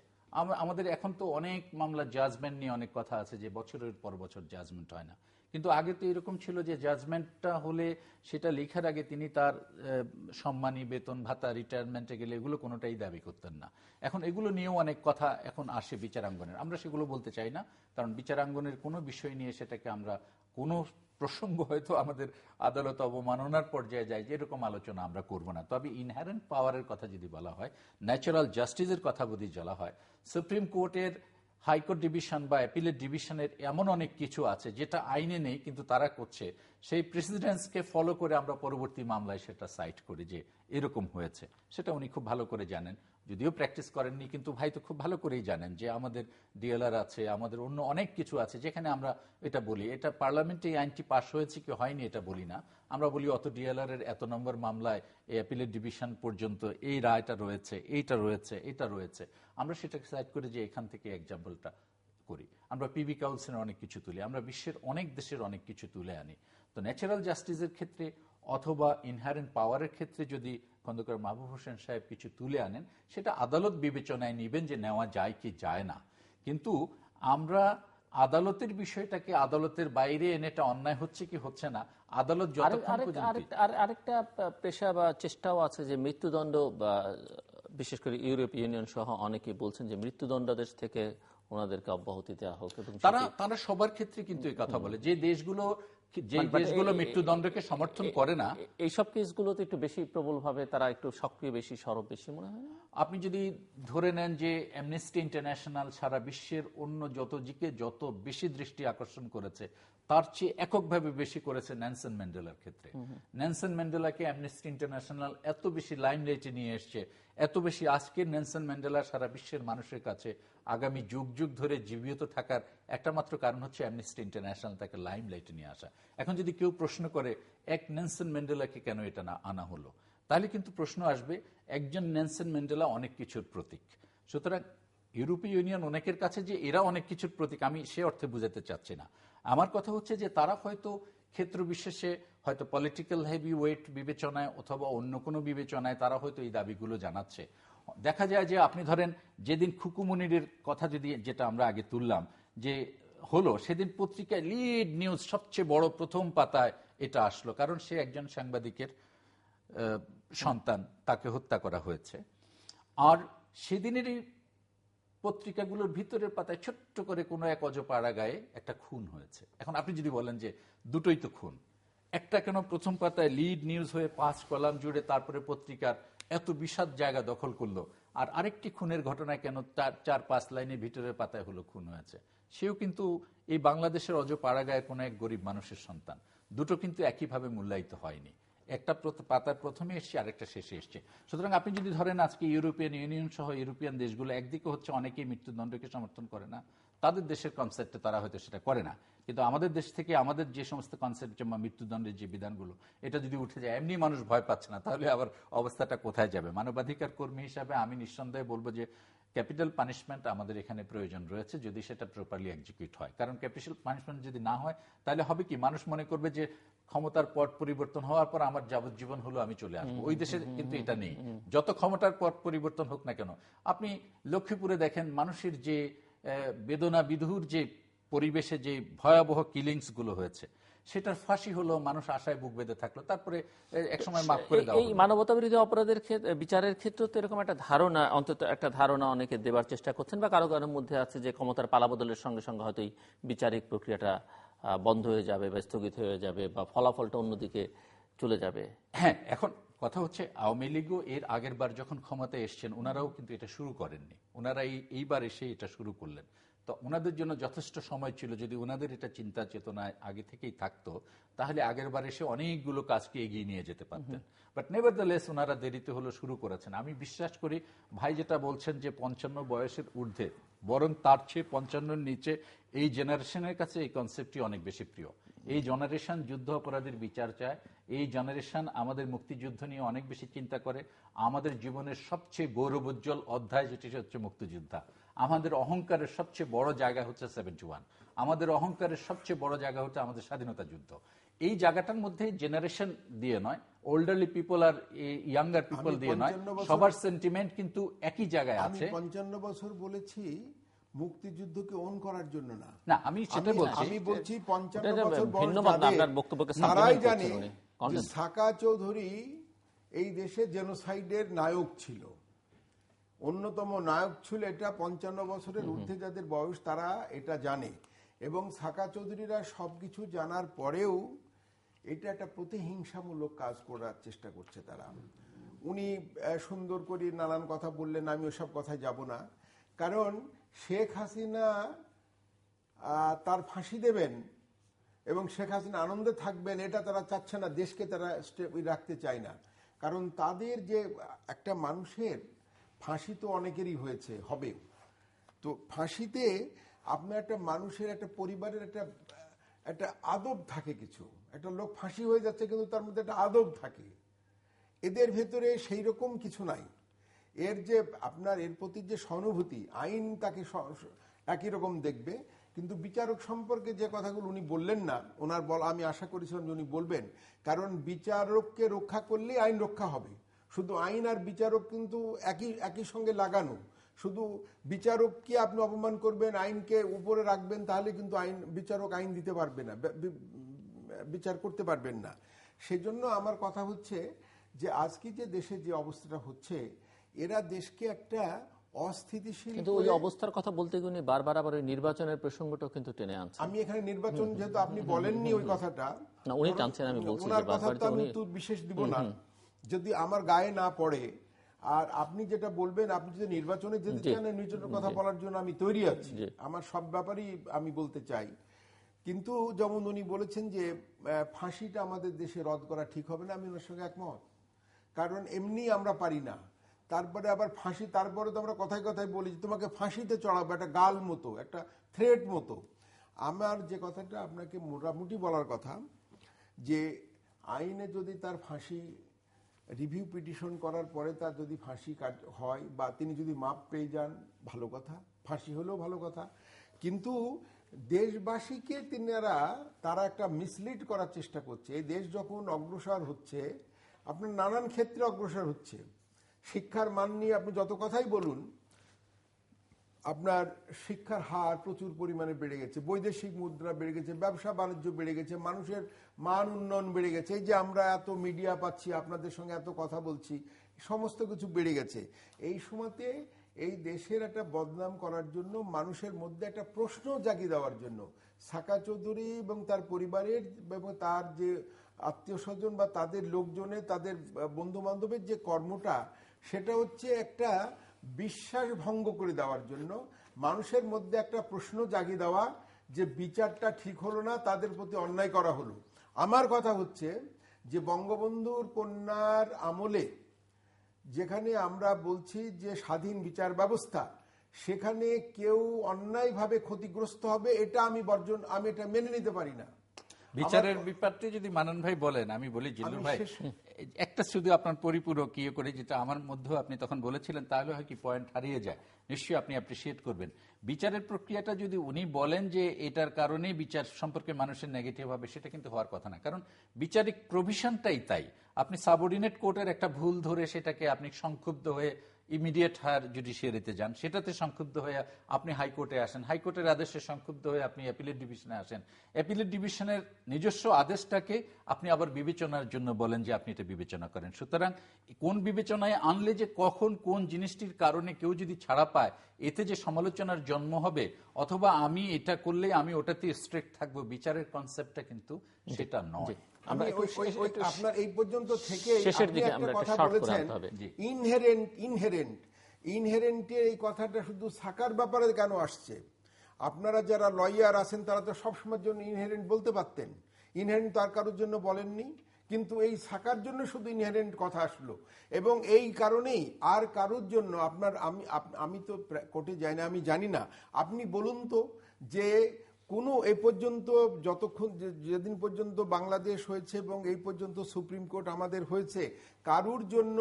আমাদের এখন তো অনেক মামলা জাজমেন্ট নিয়ে অনেক কথা আছে যে বছরের পর বছর জাজমেন্ট হয় না, কিন্তু আগে তো এরকম ছিল যে জাজমেন্টটা হলে সেটা লেখার আগে তিনি তার সম্মানী বেতন ভাতা রিটায়ারমেন্টে গেলে এগুলো কোনোটাই দাবি করতেন না। এখন এগুলো নিয়েও অনেক কথা এখন আসে বিচারাঙ্গনের, আমরা সেগুলো বলতে চাই না, কারণ বিচারাঙ্গনের কোনো বিষয় নিয়ে সেটাকে আমরা কোনো প্রসঙ্গ হয়তো আমাদের আদালত অবমাননার পর্যায়ে যায়, যেরকম আলোচনা আমরা করব না। তবে ইনহেরেন্ট পাওয়ারের কথা যদি বলা হয়, ন্যাচারাল জাস্টিসের কথা যদি বলা হয়, সুপ্রিম কোর্টের হাইকোর্ট ডিভিশন বা অ্যাপিলেট ডিভিশনের এমন অনেক কিছু আছে যেটা আইনে নেই কিন্তু তারা করছে, সেই প্রেসিডেন্সকে ফলো করে আমরা পরবর্তী মামলায় সেটা সাইট করি যে এরকম হয়েছে। সেটা উনি খুব ভালো করে জানেন, যদিও প্র্যাকটিস করেননি, কিন্তু ভাই তো খুব ভালো করেই জানেন যে আমাদের ডিএলআর আছে, আমাদের অন্য অনেক কিছু আছে যেখানে আমরা এটা বলি, এটা পার্লামেন্টে এই আইনটি পাশ হয়েছে কি হয়নি এটা বলি না, আমরা বলি অত ডিএলআর এর এত নম্বর মামলায় এই অ্যাপিলেট ডিভিশন পর্যন্ত এই রায়টা রয়েছে, এইটা রয়েছে, এটা রয়েছে, আমরা সেটাকে সাইড করে যে এখান থেকে এক্সাম্পলটা করি। আমরা পিবি কাউন্সিলের অনেক কিছু তুলি, আমরা বিশ্বের অনেক দেশের অনেক কিছু তুলে আনি। তো ন্যাচারাল জাস্টিসের ক্ষেত্রে অথবা ইনহারেন্ট পাওয়ারের ক্ষেত্রে যদি খন্দকার মাহবুব হোসেন সাহেব কিছু তুলে আনেন, সেটা আদালত বিবেচনায় নিবেন যে নেওয়া যায় কি যায় না। কিন্তু আমরা আদালতের বিষয়টাকে আদালতের বাইরে এনে এটা অন্যায় হচ্ছে কি হচ্ছে না, আদালত আরেকটা পেশা বা চেষ্টাও আছে যে মৃত্যুদণ্ড, বিশেষ করে ইউরোপীয় ইউনিয়ন সহ অনেকে বলছেন যে মৃত্যুদণ্ডাদেশ থেকে ওনাদেরকে অব্যাহতি দেওয়া হোক, এবং তারা সবার ক্ষেত্রে কিন্তু এই কথা বলে, যে দেশগুলো মৃত্যুদণ্ডকে সমর্থন করে না, এইসব কেসগুলোতে একটু বেশি প্রবলভাবে তারা একটু সক্রিয়, বেশি সরব বেশি মনে হয় না? আপনি যদি ধরে নেন যে অ্যামনেস্টি ইন্টারন্যাশনাল সারা বিশ্বের অন্য যত দিকে যত বেশি দৃষ্টি আকর্ষণ করেছে, তার চেয়ে এককভাবে বেশি করেছে নেলসন ম্যান্ডেলার ক্ষেত্রে। নেলসন ম্যান্ডেলাকে অ্যামনেস্টি ইন্টারন্যাশনাল এত বেশি লাইমলাইটে নিয়ে এসছে, এত বেশি আজকের নেলসন ম্যান্ডেলা সারা বিশ্বের মানুষের কাছে আগামী যুগ যুগ ধরে জীবিত থাকার একটা মাত্র কারণ হচ্ছে অ্যামনেস্টি ইন্টারন্যাশনাল তাকে লাইমলাইটে নিয়ে আসা। এখন যদি কেউ প্রশ্ন করে এক নেলসন ম্যান্ডেলাকে কেন এটা না আনা হলো, তাহলে কিন্তু প্রশ্ন আসবে একজন নেলসন ম্যান্ডেলা অনেক কিছুর প্রতীক। সুতরাং ইউরোপীয় ইউনিয়ন অনেকের কাছে যে এরা অনেক কিছুর প্রতীক, আমি সে অর্থে বুঝাতে চাচ্ছি না। আমার কথা হচ্ছে যে তারা হয়তো ক্ষেত্র বিশেষে হয়তো পলিটিক্যাল হেভি ওয়েট বিবেচনায় অথবা অন্য কোনো বিবেচনায় তারা হয়তো এই দাবিগুলো জানাচ্ছে। দেখা যায় যে আপনি ধরেন যেদিন খুকুমনিরের কথা যদি, যেটা আমরা আগে তুললাম যে হলো, সেদিন পত্রিকায় লিড নিউজ সবচেয়ে বড় প্রথম পাতায় এটা আসলো, কারণ সে একজন সাংবাদিকের সন্তান, তাকে হত্যা করা হয়েছে। আর সেদিনেরই পত্রিকাগুলোর ভিতরের পাতায় ছোট্ট করে কোনো এক অজপাড়া গায়ে একটা খুন হয়েছে। এখন আপনি যদি বলেন যে দুটোই তো খুন, একটা কেন প্রথম পাতায় লিড নিউজ হয়ে 5 কলাম জুড়ে তারপরে পত্রিকার এত বিশাল জায়গা দখল করলো, আর আরেকটি খুনের ঘটনায় কেন 4-5 লাইনের ভিতরের পাতায় হলো খুন হয়েছে? সেও কিন্তু এই বাংলাদেশের অজপাড়া গায়ে কোনো এক গরিব মানুষের সন্তান। দুটো কিন্তু একইভাবে মূল্যায়িত হয়নি, একটা পাতার প্রথমে এসছে, আরেকটা শেষে এসছে। সুতরাং আপনি যদি ধরেন আজকে ইউরোপিয়ান ইউনিয়ন সহ ইউরোপিয়ান দেশগুলো একদিকে হচ্ছে অনেকেই মৃত্যুদণ্ডকে সমর্থন করে না, তাদের দেশের কনসেপ্টে তারা হয়তো সেটা করে না, কিন্তু আমাদের দেশ থেকে আমাদের যে সমস্ত কনসেপ্ট বা মৃত্যুদণ্ডের যে বিধানগুলো, এটা যদি উঠে যায়, এমনি মানুষ ভয় পাচ্ছে না, তাহলে আবার অবস্থাটা কোথায় যাবে? মানবাধিকার কর্মী হিসাবে আমি নিঃসন্দেহে বলবো যে ক্যাপিটাল পানিশমেন্ট আমাদের এখানে প্রয়োজন রয়েছে, যদি সেটা প্রপারলি এক্সিকিউট হয়। কারণ ক্যাপিটাল পানিশমেন্ট যদি না হয় তাহলে হবে কি, মানুষ মনে করবে যে ক্ষমতার পট পরিবর্তন হওয়ার পর আমার যাবজ্জীবন হলো, আমি চলে আসবো। ওই দেশে কিন্তু এটা নেই, যত ক্ষমতার পট পরিবর্তন হোক না কেন। আপনি লক্ষ্মীপুরে দেখেন মানুষের যে বেদনা বিধুর যে পরিবেশে যে ভয়াবহ কিলিংস গুলো হয়েছে, সেটার ফাঁসি হলো, মানুষ আশায় বুক বেঁধে থাকলো, তারপরে একসময় মাফ করে দেওয়া হলো। এই মানবতা বিরোধী অপরাধের বিচারের ক্ষেত্রে তো এরকম একটা ধারণা, অন্তত একটা ধারণা অনেকে দেবার চেষ্টা করছেন, বা কারো কারোর মধ্যে আছে যে ক্ষমতার পালাবদলের সঙ্গে সঙ্গে হয়তো এই বিচারিক প্রক্রিয়াটা বন্ধ হয়ে যাবে বা স্থগিত হয়ে যাবে, বা ফলাফলটা অন্যদিকে চলে যাবে। হ্যাঁ, এখন কথা হচ্ছে আওয়ামী লীগও এর আগের বার যখন ক্ষমতায় এসছেন ওনারাও কিন্তু এটা শুরু করেননি, ওনারা এইবার এসে এটা শুরু করলেন। তো ওনাদের জন্য যথেষ্ট সময় ছিল, যদি ওনাদের এটা চিন্তা চেতনায় আগে থেকেই থাকতো তাহলে আগের বার এসে অনেকগুলো কাজকে এগিয়ে নিয়ে যেতে পারতেন। বাট নেভারদ্যালেস ওনারা দেরিতে হলো শুরু করেছেন। আমি বিশ্বাস করি ভাই যেটা বলছেন যে 55 বয়সের ঊর্ধ্বে, বরং তার চেয়ে 55-র নিচে এই জেনারেশনের কাছে এই কনসেপ্টটি অনেক বেশি প্রিয়। এই জেনারেশন যুদ্ধ অপরাধের বিচার চায়, এই জেনারেশন আমাদের মুক্তিযুদ্ধ নিয়ে অনেক বেশি চিন্তা করে। আমাদের জীবনের সবচেয়ে গৌরবোজ্জ্বল অধ্যায় যেটি হচ্ছে মুক্তিযোদ্ধা। আমাদের অহংকারের সবচেয়ে বড় জায়গা হচ্ছে 71, আমাদের অহংকারের সবচেয়ে বড় জায়গা হচ্ছে আমাদের স্বাধীনতা যুদ্ধ। এই জায়গাটার মধ্যে জেনারেশন দিয়ে নয়, ওল্ডারলি পিপল আর ইয়াঙ্গার পিপল দিয়ে নয়, সবার সেন্টিমেন্ট কিন্তু একই জায়গায় আছে। 55 বছর বলেছি মুক্তিযুদ্ধকে ওন করার জন্য না, না আমি সেটা বলছি। আমি বলছি 55 বছর বক্তব্যকে তারাই জানে যে সাকা চৌধুরী এই দেশে জেনোসাইডের নায়ক ছিল, অন্যতম নায়ক ছিল। এটা 55 বছরের ঊর্ধ্বে যাদের বয়স তারা এটা জানে। এবং সাকা চৌধুরীরা সবকিছু জানার পরেও এটা একটা প্রতিহিংসামূলক কাজ করার চেষ্টা করছে তারা। উনি সুন্দর করে নানান কথা বললেন, আমি ওসব কথায় যাব না। কারণ শেখ হাসিনা তার ফাঁসি দেবেন এবং শেখ হাসিনা আনন্দে থাকবেন এটা তারা চাচ্ছে না, দেশকে তারা রাখতে চায় না। কারণ তাদের যে একটা মানুষের ফাঁসি তো অনেকেরই হয়েছে, হবে। তো ফাঁসিতে আপনার একটা মানুষের, একটা পরিবারের একটা আদব থাকে। কিছু একটা লোক ফাঁসি হয়ে যাচ্ছে কিন্তু তার মধ্যে একটা আদব থাকে। এদের ভেতরে সেই রকম কিছু নাই। এর যে আপনার এর প্রতি যে সহানুভূতি, আইন তাকে একই রকম দেখবে। কিন্তু বিচারক সম্পর্কে যে কথাগুলো উনি বললেন না, ওনার বলা আমি আশা করেছিলাম যে উনি বলবেন। কারণ বিচারককে রক্ষা করলেই আইন রক্ষা হবে। শুধু আইন আর বিচারক কিন্তু একই সঙ্গে লাগানো। শুধু বিচারককে আপনি অপমান করবেন, আইনকে উপরে রাখবেন, তাহলে কিন্তু বিচারক আইন দিতে পারবে না, বিচার করতে পারবেন না। সেজন্য আমার কথা হচ্ছে যে আজকে যে দেশে যে অবস্থাটা হচ্ছে, এরা দেশকে একটা অস্থিতিশীল, কিন্তু ওই অবস্থার কথা বলতে গিয়ে বারবার আবার ওই নির্বাচনের প্রসঙ্গটাও কিন্তু টেনে আনছে। আমি এখানে নির্বাচন যেহেতু আপনি বলেননি ওই কথাটা, না উনি টানছেন, আমি বলছি ওনার কথা তো আমি উত্তর বিশেষ দিব না যদি আমার গায়ে না পড়ে। আর আপনি যেটা বলবেন, আপনি যদি নির্বাচনে যেতে চান, নির্বাচনের কথা বলার জন্য আমি তৈরি আছি, আমার সব ব্যাপারই আমি বলতে চাই। কিন্তু যেমন উনি বলেছেন যে ফাঁসিটা আমাদের দেশে রদ করা ঠিক হবে না, আমি ওনার সঙ্গে একমত। কারণ এমনি আমরা পারি না, তারপরে আবার ফাঁসি, তারপরে তো আমরা কথায় কথায় বলি যে তোমাকে ফাঁসিতে চড়াবো, একটা গাল মতো, একটা থ্রেট মতো। আমার যে কথাটা আপনাকে মোটামুটি বলার কথা, যে আইনে যদি তার ফাঁসি রিভিউ পিটিশন করার পরে তার যদি ফাঁসি হয় বা তিনি যদি মাপ পেয়ে যান, ভালো কথা, ফাঁসি হলেও ভালো কথা। কিন্তু দেশবাসীকে তারা একটা মিসলিড করার চেষ্টা করছে। এই দেশ যখন অগ্রসর হচ্ছে, আপনার নানান ক্ষেত্রে অগ্রসর হচ্ছে। শিক্ষার মান নিয়ে আপনি যত কথাই বলুন, আপনার শিক্ষার হার প্রচুর পরিমাণে বেড়ে গেছে, বৈদেশিক মুদ্রা বেড়ে গেছে, ব্যবসা বাণিজ্য বেড়ে গেছে, মানুষের মান উন্নয়ন বেড়ে গেছে। এই যে আমরা এত মিডিয়া পাচ্ছি, আপনাদের সঙ্গে এত কথা বলছি, সমস্ত কিছু বেড়ে গেছে। এই সময়তে এই দেশের একটা বদনাম করার জন্য, মানুষের মধ্যে একটা প্রশ্ন জাগিয়ে দেওয়ার জন্য সাকা চৌধুরী এবং তার পরিবারের এবং তার যে আত্মীয় স্বজন বা তাদের লোকজনের, তাদের বন্ধু বান্ধবের যে কর্মটা, সেটা হচ্ছে একটা বিশ্বাস ভঙ্গ করে দেওয়ার জন্য, মানুষের মধ্যে একটা প্রশ্ন জাগিয়ে দেওয়া যে বিচারটা ঠিক হলো না, তাদের প্রতি অন্যায় করা হলো। আমার কথা হচ্ছে যে বঙ্গবন্ধুর কন্যার আমলে যেখানে আমরা বলছি যে স্বাধীন বিচার ব্যবস্থা, সেখানে কেউ অন্যায়ভাবে ক্ষতিগ্রস্ত হবে, এটা আমি এটা মেনে নিতে পারি না। বিচারের ব্যাপারটি যদি মানন ভাই বলেন, আমি বলি জিল্লুর ভাই একটা শুধু আপনার পরিপূরক করে, যেটা আমার মধ্যেও আপনি তখন বলেছিলেন, তাহলে হয় কি পয়েন্ট হারিয়ে যায়, নিশ্চয়ই আপনি অ্যাপ্রিসিয়েট করবেন। বিচারের প্রক্রিয়াটা যদি উনি বলেন যে এটার কারণে বিচার সম্পর্কে মানুষের নেগেটিভ হবে, সেটা কিন্তু হওয়ার কথা না। কারণ বিচারিক প্রভিশনটাই তাই। আপনি সাবঅর্ডিনেট কোর্টের একটা ভুল ধরে সেটাকে আপনি সংক্ষুব্ধ হয়ে ইমিডিয়েট হায়ার জুডিশিয়ারিতে যান, সেটাতে সংক্ষুব্ধ হয়ে আপনি হাইকোর্টে আসেন, হাইকোর্টের আদেশে সংক্ষুব্ধ হয়ে আপনি অ্যাপিলেট ডিভিশনে আসেন, অ্যাপিলেট ডিভিশনের নিজস্ব আদেশটাকে আপনি আবার বিবেচনার জন্য বলেন যে আপনি এটা বিবেচনা করেন। সুতরাং কোন বিবেচনায় আনলে যে কখন কোন জিনিসটির কারণে কেউ যদি ছাড়া পায়, এতে যে সমালোচনার জন্ম হবে, অথবা আমি এটা করলে আমি ওটাতে স্ট্রিক্ট থাকবো, বিচারের কনসেপ্টটা কিন্তু সেটা নয়। আমরা আপনার এই পর্যন্ত থেকে শেষের আপনি দিকে একটা আমরা একটা কথা শর্ট করে বলেছেন, আনতে হবে। ইনহেরেন্টের এই কথাটা শুধু সাকার ব্যাপারে কেন আসছে? আপনারা যারা লয়ার আছেন তারা তো সবসময়ের জন্য ইনহেরেন্ট বলতে পারতেন, ইনহেরেন্ট তো আর কারোর জন্য বলেননি, কিন্তু এই সাকার জন্য শুধু ইনহেরেন্ট কথা আসলো। এবং এই কারণেই আর কারোর জন্য আপনার আমি তো কোর্টে যাই না, আমি জানি না, আপনি বলুন তো যে কোনো এই পর্যন্ত যতক্ষণ যেদিন পর্যন্ত বাংলাদেশ হয়েছে এবং এই পর্যন্ত সুপ্রিম কোর্ট আমাদের হয়েছে, কারুর জন্য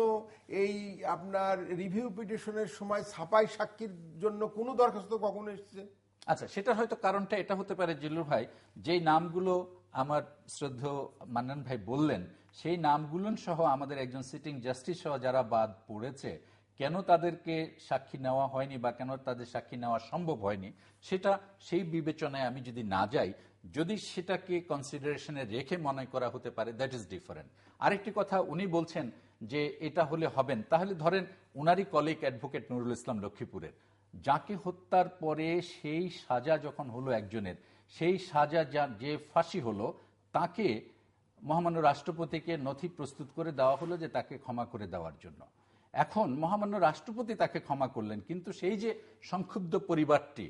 এই আপনার রিভিউ পিটিশনের সময় ছাপাই সাক্ষীর জন্য কোনো দরখাস্ত কখনো এসেছে? আচ্ছা, সেটা হয়তো কারণটা এটা হতে পারে জিল্লুর ভাই, যেই নামগুলো আমার শ্রদ্ধেয় মান্নান ভাই বললেন, সেই নামগুলো সহ আমাদের একজন সিটিং জাস্টিস সহ যারা বাদ পড়েছে, কেন তাদেরকে সাক্ষী নেওয়া হয়নি বা কেন তাদের সাক্ষী নেওয়া সম্ভব হয়নি, সেটা সেই বিবেচনায় আমি যদি না যাই, যদি সেটাকে কনসিডারেশনে রেখে মনে করা হতে পারে, দ্যাট ইজ ডিফারেন্ট। আরেকটি কথা, উনি বলছেন যে এটা হলে হবেন, তাহলে ধরেন উনারই কলিগ অ্যাডভোকেট নুরুল ইসলাম লক্ষ্মীপুরের, যাকে হত্যার পরে সেই সাজা যখন হলো একজনের, সেই সাজা যে ফাঁসি হলো, তাকে মহামান্য রাষ্ট্রপতিকে নথি প্রস্তুত করে দেওয়া হলো যে তাকে ক্ষমা করে দেওয়ার জন্য। এখন মহামান্য রাষ্ট্রপতি তাকে ক্ষমা করলেন, কিন্তু সেই যে সংক্ষুব্ধ পরিবারটি,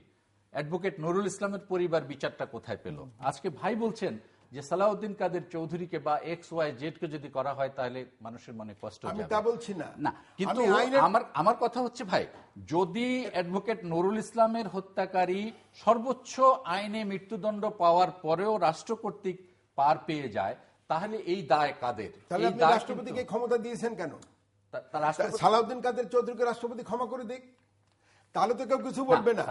অ্যাডভোকেট নুরুল ইসলামের পরিবার বিচারটা কোথায় পেল? আজকে ভাই বলছেন যে সালাউদ্দিন কাদের চৌধুরীকে বা XYZ কে যদি করা হয় তাহলে মানুষের মনে কষ্ট যাবে। আমি তা বলছি না, না, কিন্তু আমার কথা হচ্ছে ভাই, যদি অ্যাডভোকেট নুরুল ইসলামের হত্যাকারী সর্বোচ্চ আইনে মৃত্যুদণ্ড পাওয়ার পরেও রাষ্ট্র কর্তৃক পার পেয়ে যায়, তাহলে এই দায় কাদের? তাহলে আপনি রাষ্ট্রপতিকে ক্ষমতা দিয়েছেন কেন? সালাউদ্দিন কাদের চৌধুরীকে রাষ্ট্রপতি ক্ষমা করে দিক, তাহলে তো কেউ কিছু বলবে না।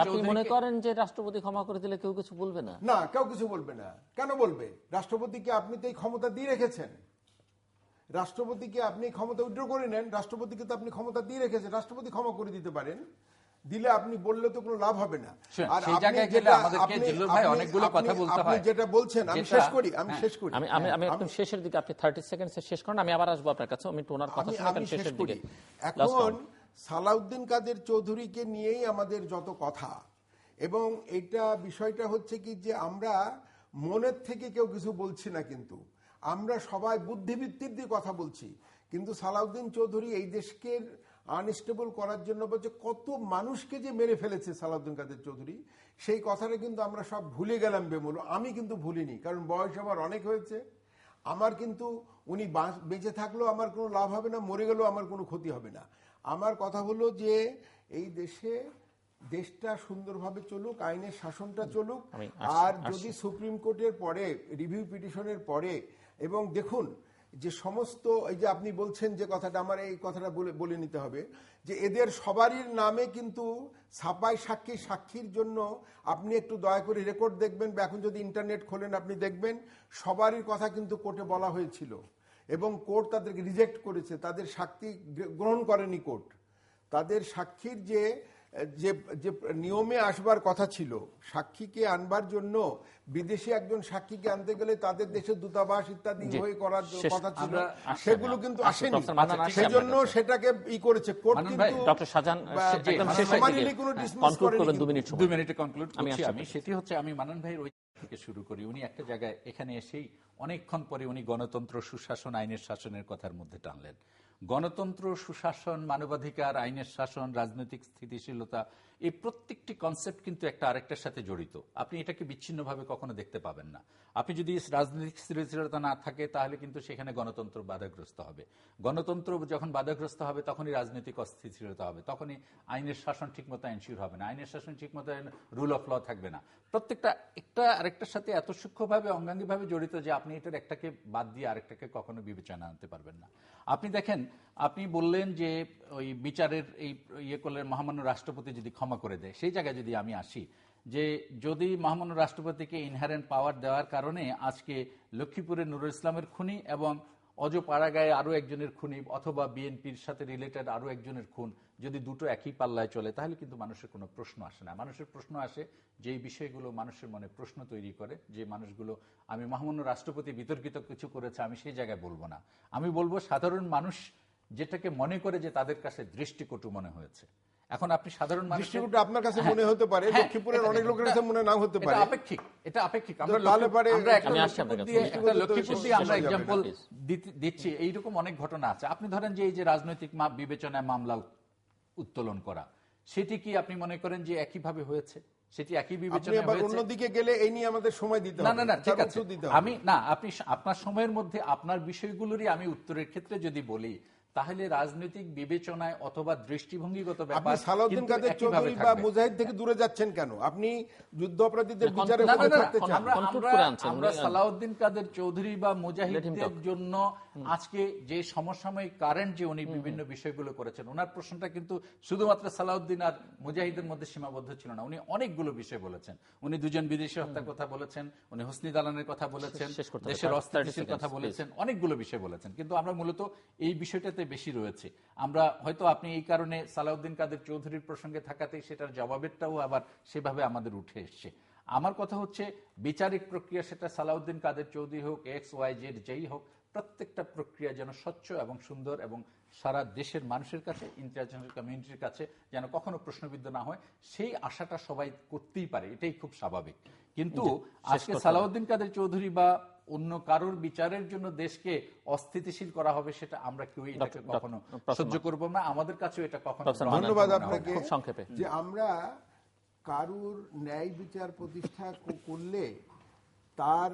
আপনি মনে করেন যে রাষ্ট্রপতি ক্ষমা করে দিলে কেউ কিছু বলবে না? না, কেউ কিছু বলবে না। কেন বলবে? রাষ্ট্রপতিকে আপনি তো এই ক্ষমতা দিয়ে রেখেছেন, রাষ্ট্রপতিকে আপনি ক্ষমতা উইথড্র করে নেন, রাষ্ট্রপতিকে তো আপনি ক্ষমতা দিয়ে রেখেছেন, রাষ্ট্রপতি ক্ষমা করে দিতে পারেন। দিলে আপনি বললে তো কোনো লাভ হবে না। আর সেই জায়গায় গেলে আমাদেরকে জিল্লুর ভাই অনেকগুলো কথা বলতে হয়। আপনি যেটা বলছেন আমি শেষ করি, আমি একদম শেষের দিকে, আপনি 30 সেকেন্ডসে শেষ করেন, আমি আবার আসবো আপনার কাছে। আমি টোনার কথা শুনে শেষের দিকে। এখন সালাউদ্দিন কাদের চৌধুরীকে নিয়েই আমাদের যত কথা, এবং এটা বিষয়টা হচ্ছে কি যে আমরা মনের থেকে কেউ কিছু বলছি না, কিন্তু আমরা সবাই বুদ্ধিবৃত্তির দিয়ে কথা বলছি। কিন্তু সালাউদ্দিন চৌধুরী এই দেশকে আনস্টেবল করার জন্য বলছে, কত মানুষকে যে মেরে ফেলেছে সালাউদ্দিন কাদের চৌধুরী, সেই কথাটা কিন্তু আমরা সব ভুলে গেলাম বেমূল। আমি কিন্তু ভুলিনি, কারণ বয়স আমার অনেক হয়েছে। আমার কিন্তু উনি বেঁচে থাকলেও আমার কোনো লাভ হবে না, মরে গেলেও আমার কোনো ক্ষতি হবে না। আমার কথা হলো যে এই দেশটা সুন্দরভাবে চলুক, আইনের শাসনটা চলুক। আর যদি সুপ্রিম কোর্টের পরে রিভিউ পিটিশনের পরে, এবং দেখুন যে সমস্ত এই যে আপনি বলছেন যে কথাটা, আমার এই কথাটা বলে নিতে হবে যে এদের সবারই নামে কিন্তু ছাপাই সাক্ষীর জন্য আপনি একটু দয়া করে রেকর্ড দেখবেন, বা এখন যদি ইন্টারনেট খোলেন আপনি দেখবেন সবারই কথা কিন্তু কোর্টে বলা হয়েছিল, এবং কোর্ট তাদেরকে রিজেক্ট করেছে, তাদের সাক্ষী গ্রহণ করেনি কোর্ট। তাদের সাক্ষীর যে নিয়মে আসবার কথা ছিল, সাক্ষীকে আনবার জন্য বিদেশি একজন সাক্ষীকে আনতে গেলে তাদের দেশের দূতাবাস ইত্যাদি হয়ে করার কথা ছিল, সেগুলো কিন্তু আসেনি। সেজন্য সেটাকে করেছে কোর্ট। কিন্তু ডক্টর শাহজাহান কনক্লুড করবেন 2 মিনিটে কনক্লুড করছি আমি। সেটি হচ্ছে, আমি মান্নান ভাইয়ের ওই থেকে শুরু করি। উনি একটা জায়গায় এখানে এসেই অনেকক্ষণ পরে উনি গণতন্ত্র, সুশাসন, আইনের শাসনের কথার মধ্যে টানলেন। গণতন্ত্র, সুশাসন, মানবাধিকার, আইনের শাসন, রাজনৈতিক স্থিতিশীলতা, এই প্রত্যেকটি কনসেপ্ট কিন্তু একটা আরেকটার সাথে জড়িত। আপনি এটাকে বিচ্ছিন্নভাবে কখনো দেখতে পাবেন না। আপনি যদি রাজনৈতিক স্থিতিশীলতা না থাকে তাহলে কিন্তু সেখানে গণতন্ত্র বাধাগ্রস্ত হবে। গণতন্ত্র যখন বাধাগ্রস্ত হবে তখনই রাজনৈতিক অস্থিতিশীলতা হবে, তখনই আইনের শাসন ঠিকমতো এনশিওর হবে না, আইনের শাসন ঠিকমতো রুল অফ ল থাকবে না। প্রত্যেকটা একটা আরেকটার সাথে এত সূক্ষ্মভাবে, অঙ্গাঙ্গিভাবে জড়িত যে আপনি এটার একটাকে বাদ দিয়ে আরেকটাকে কখনো বিবেচনা আনতে পারবেন না। আপনি দেখেন, আপনি বললেন যে ওই বিচারের এই করলে মহামান্য রাষ্ট্রপতি যদি ক্ষমা করে দেয়, সেই জায়গায় যদি আমি আসি, যে যদি মহামান্য রাষ্ট্রপতিকে ইনহারেন্ট পাওয়ার দেওয়ার কারণে আজকে লক্ষ্মীপুরের নুরুল ইসলামের খুনি এবং অজপাড়াগাঁয়ে আরো একজনের খুনি, অথবা বিএনপির সাথে রিলেটেড আরো একজনের খুন, যদি দুটো একই পাল্লায় চলে, তাহলে কিন্তু মানুষের কোনো প্রশ্ন আসে না। মানুষের প্রশ্ন আসে যেই বিষয়গুলো মানুষের মনে প্রশ্ন তৈরি করে, যে মানুষগুলো, আমি মহামান্য রাষ্ট্রপতি বিতর্কিত কিছু করেছে আমি সেই জায়গায় বলবো না, আমি বলবো সাধারণ মানুষ যেটাকে মনে করে যে তাদের কাছে দৃষ্টিকটু মনে হয়েছে। এখন আপনি সাধারণ মানুষের দৃষ্টিকোণটা আপনার কাছে মনে হতে পারে, লক্ষ্মীপুরের অনেক লোকের কাছে মনে নাও হতে পারে। এটা আপেক্ষিক। আমরা একটা লক্ষ্মীপুর দিয়ে আমরা এক্সাম্পল দিচ্ছি, এইরকম অনেক ঘটনা আছে। আপনি ধরেন যে এই যে রাজনৈতিক বিবেচনায় মামলা উত্তোলন করা, সেটি কি আপনি মনে করেন যে একইভাবে হয়েছে? সেটি একই বিবেচনায় হয়েছে? অন্যদিকে গেলে এই নিয়ে আমাদের সময় দিতে হবে। না, ঠিক আছে, আপনি আপনার সময়ের মধ্যে আপনার বিষয়গুলোরই আমি উত্তরের ক্ষেত্রে যদি বলি, তাহলে রাজনৈতিক বিবেচনায় অথবা দৃষ্টিভঙ্গিগত ব্যাপার। আপনি সালাউদ্দিন কাদের চৌধুরী বা মুজাহিদ থেকে দূরে যাচ্ছেন কেন? আপনি যুদ্ধ অপরাধীদের বিচারে থাকতে চান। আমরা সালাউদ্দিন কাদের চৌধুরী বা মুজাহিদদের জন্য আজকে যে সমসাময়িক কারেন্ট যে উনি বিভিন্ন বিষয়গুলো করেছেন, ওনার প্রশ্নটা কিন্তু শুধুমাত্র সালাউদ্দিন আর মুজাহিদের মধ্যে সীমাবদ্ধ ছিল না। উনি অনেকগুলো বিষয় বলেছেন। উনি দুজন বিদেশি হত্যার কথা বলেছেন, উনি হোসনি দালানের কথা বলেছেন, দেশের অস্থিতিশীল কথা বলেছেন, অনেকগুলো বিষয় বলেছেন। কিন্তু আমরা মূলত এই বিষয়টাতে বেশি রয়েছে। আমরা হয়তো আপনি এই কারণে সালাউদ্দিন কাদের চৌধুরীর প্রসঙ্গে থাকাতেই সেটার জবাবেরটাও আবার সেভাবে আমাদের উঠে এসছে। আমার কথা হচ্ছে বিচারিক প্রক্রিয়া, সেটা সালাউদ্দিন কাদের চৌধুরী হোক, XYZ যেই হোক, প্রত্যেকটা প্রক্রিয়া যেন স্বচ্ছ এবং সুন্দর এবং সারা দেশের মানুষের কাছে, ইন্টারন্যাশনাল কমিউনিটির কাছে যেন কখনো প্রশ্নবিদ্ধ না হয়, সেই আশাটা সবাই করতেই পারে, এটাই খুব স্বাভাবিক। কিন্তু আজকে সালাউদ্দিন কাদের চৌধুরী বা অন্য কারোর বিচারের জন্য দেশকে অস্থিতিশীল করা হবে, সেটা আমরা কেউই এটাকে কখনো সহ্য করব না। আমাদের কাছেও এটা কখনো। ধন্যবাদ আপনাকে। সংক্ষেপে, যে আমরা কারুর ন্যায় বিচার প্রতিষ্ঠা করলে তার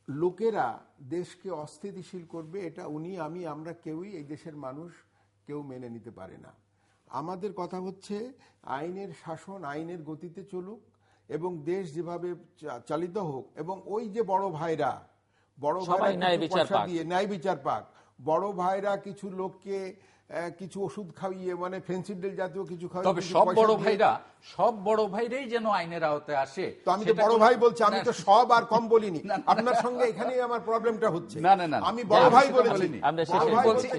লোকেরা দেশকে অস্থিতিশীল করবে, এটা উনি, আমি, আমরা কেউই, এই দেশের মানুষ কেউ মেনে নিতে পারে না। আমাদের কথা হচ্ছে আইনের শাসন আইনের গতিতে চলুক এবং দেশ যেভাবে চালিত হোক, এবং ওই যে বড় ভাইরা দিয়ে ন্যায় বিচার পাক, বড় ভাইরা কিছু লোককে কিছু ওষুধ খাইয়ে, মানে ফেন্সিডিল জাতীয় কিছু খাইয়ে, তবে সব বড় ভাইরাই যেন আইনের আওতায় আসে। তো আমি তো বড় ভাই বলছি, আমি তো সব আর কম বলিনি। আপনার সঙ্গে এখানেই আমার প্রবলেমটা হচ্ছে। না, আমি বড় ভাই বলেছি।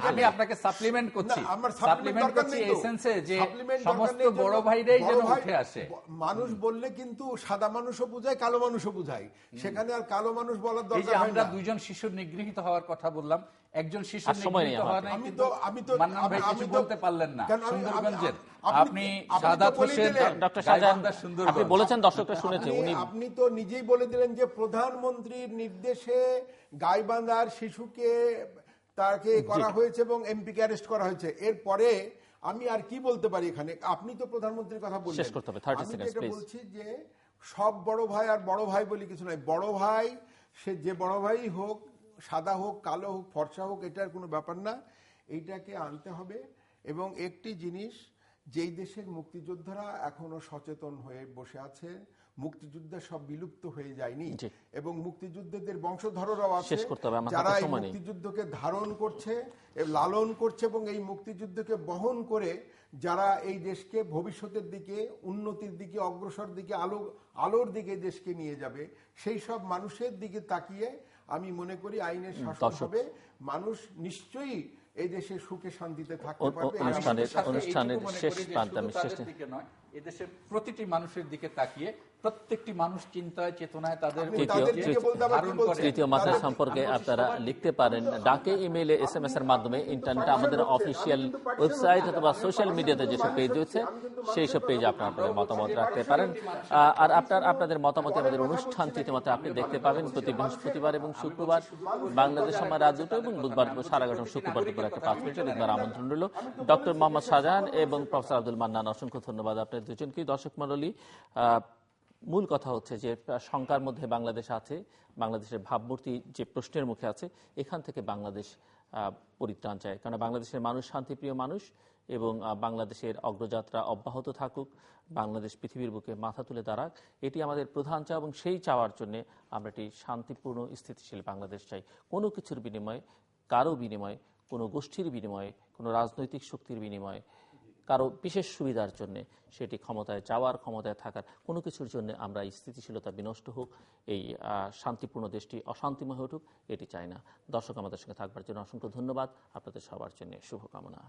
আমি আপনাকে সাপ্লিমেন্ট করছি, সাপ্লিমেন্ট করছি এই সেন্সে যে সমস্ত বড় ভাইরাই যেন উঠে আসে। মানুষ বললে কিন্তু সাদা মানুষও বুঝায়, কালো মানুষও বুঝায়, সেখানে আর কালো মানুষ বলার দরকার হয় না। আমরা দুইজন শিশুর নিগৃহীত হওয়ার কথা বললাম, একজন শিশু নিগৃহীত হওয়া নাই, কিন্তু মান্নান ভাই কিছু বলতে পারলেন না। সুন্দরগঞ্জের আপনি সাদাত হোসেন, ডক্টর শাহজাহান আপনি বলেছেন, দর্শকরা শুনেছে, উনি আপনি তো নিজেই বলে দিলেন যে প্রধানমন্ত্রীর নির্দেশে গাইবান্ধার শিশুকে তাকে করা হয়েছে এবং এমপিকে অ্যারেস্ট করা হয়েছে। এরপরে আমি আর কি বলতে পারি এখানে? আপনি তো প্রধানমন্ত্রীর কথা বললেন, শেষ করতে হবে, 30 সেকেন্ড প্লিজ। বলছি যে সব বড় ভাই আর বড় ভাই বলি কিছু নাই। বড় ভাই সে যে বড় ভাই হোক, সাদা হোক, কালো হোক, ফর্সা হোক, এটার কোনো ব্যাপার না। এইটাকে আনতে হবে। এবং একটি জিনিস, যেই দেশের মুক্তিযোদ্ধারা এখনো সচেতন হয়ে বসে আছে, মুক্তিযুদ্ধ সব বিলুপ্ত হয়ে যায়নি, এবং মুক্তিযুদ্ধের বংশধররাও আছে যারা এই মুক্তিযুদ্ধকে ধারণ করছে, লালন করছে, এবং এই মুক্তিযুদ্ধকে বহন করে যারা এই দেশকে ভবিষ্যতের দিকে, উন্নতির দিকে, অগ্রসর দিকে, আলোর দিকে দেশকে নিয়ে যাবে, সেই সব মানুষের দিকে তাকিয়ে আমি মনে করি আইনের শাসন হবে। মানুষ নিশ্চয়ই এই দেশে সুখে শান্তিতে থাকতে পারবে। অনুষ্ঠানের শেষ প্রান্তে আমি এদেশের প্রতিটি মানুষের দিকে তাকিয়ে প্রত্যেকটি মানুষ চিন্তায় চেতনায় তাদের তৃতীয় মাত্রা সম্পর্কে আপনারা লিখতে পারেন ডাকে, ইমেইলে, SMS এর মাধ্যমে, ইন্টারনেটে আমাদের অফিসিয়াল ওয়েবসাইট অথবা সোশ্যাল মিডিয়াতে যেসব পেজ রয়েছে সেই সব পেজে আপনারা আপনাদের মতামত রাখতে পারেন। আর আপনাদের মতামতে আমাদের অনুষ্ঠান তৃতীয় মাত্রা আপনি দেখতে পাবেন প্রতি বৃহস্পতিবার এবং শুক্রবার বাংলাদেশ সময় রাত 2টো এবং বুধবার সাড়ে 11টা, শুক্রবার দুপুর 1:05 বুধবার আমন্ত্রণ রইল। ডক্টর মোহাম্মদ শাহজাহান এবং প্রফেসর আব্দুল মান্নান, অসংখ্য ধন্যবাদ আপনাদের দুজনকেই। দর্শক মণ্ডলী, মূল কথা হচ্ছে যে শঙ্কার মধ্যে বাংলাদেশ আছে, বাংলাদেশের ভাবমূর্তি যে প্রশ্নের মুখে আছে, এখান থেকে বাংলাদেশ পরিত্রাণ চায়। কারণ বাংলাদেশের মানুষ শান্তিপ্রিয় মানুষ, এবং বাংলাদেশের অগ্রযাত্রা অব্যাহত থাকুক, বাংলাদেশ পৃথিবীর বুকে মাথা তুলে দাঁড়াক, এটি আমাদের প্রধান চাওয়া। এবং সেই চাওয়ার জন্য আমরা একটি শান্তিপূর্ণ স্থিতিশীল বাংলাদেশ চাই। কোনো কিছুর বিনিময়ে, কারো বিনিময়ে, কোনো গোষ্ঠীর বিনিময়ে, কোনো রাজনৈতিক শক্তির বিনিময়ে, কারো বিশেষ সুবিধার জন্য, সেটি ক্ষমতায় যাওয়ার, ক্ষমতায় থাকার, কোনো কিছুর জন্য আমরা এই স্থিতিশীলতা বিনষ্ট হোক, এই শান্তিপূর্ণ দেশটি অশান্তিময় উঠুক, এটি চাই না। দর্শক, আমাদের সঙ্গে থাকবার জন্য অসংখ্য ধন্যবাদ। আপনাদের সবার জন্য শুভকামনা।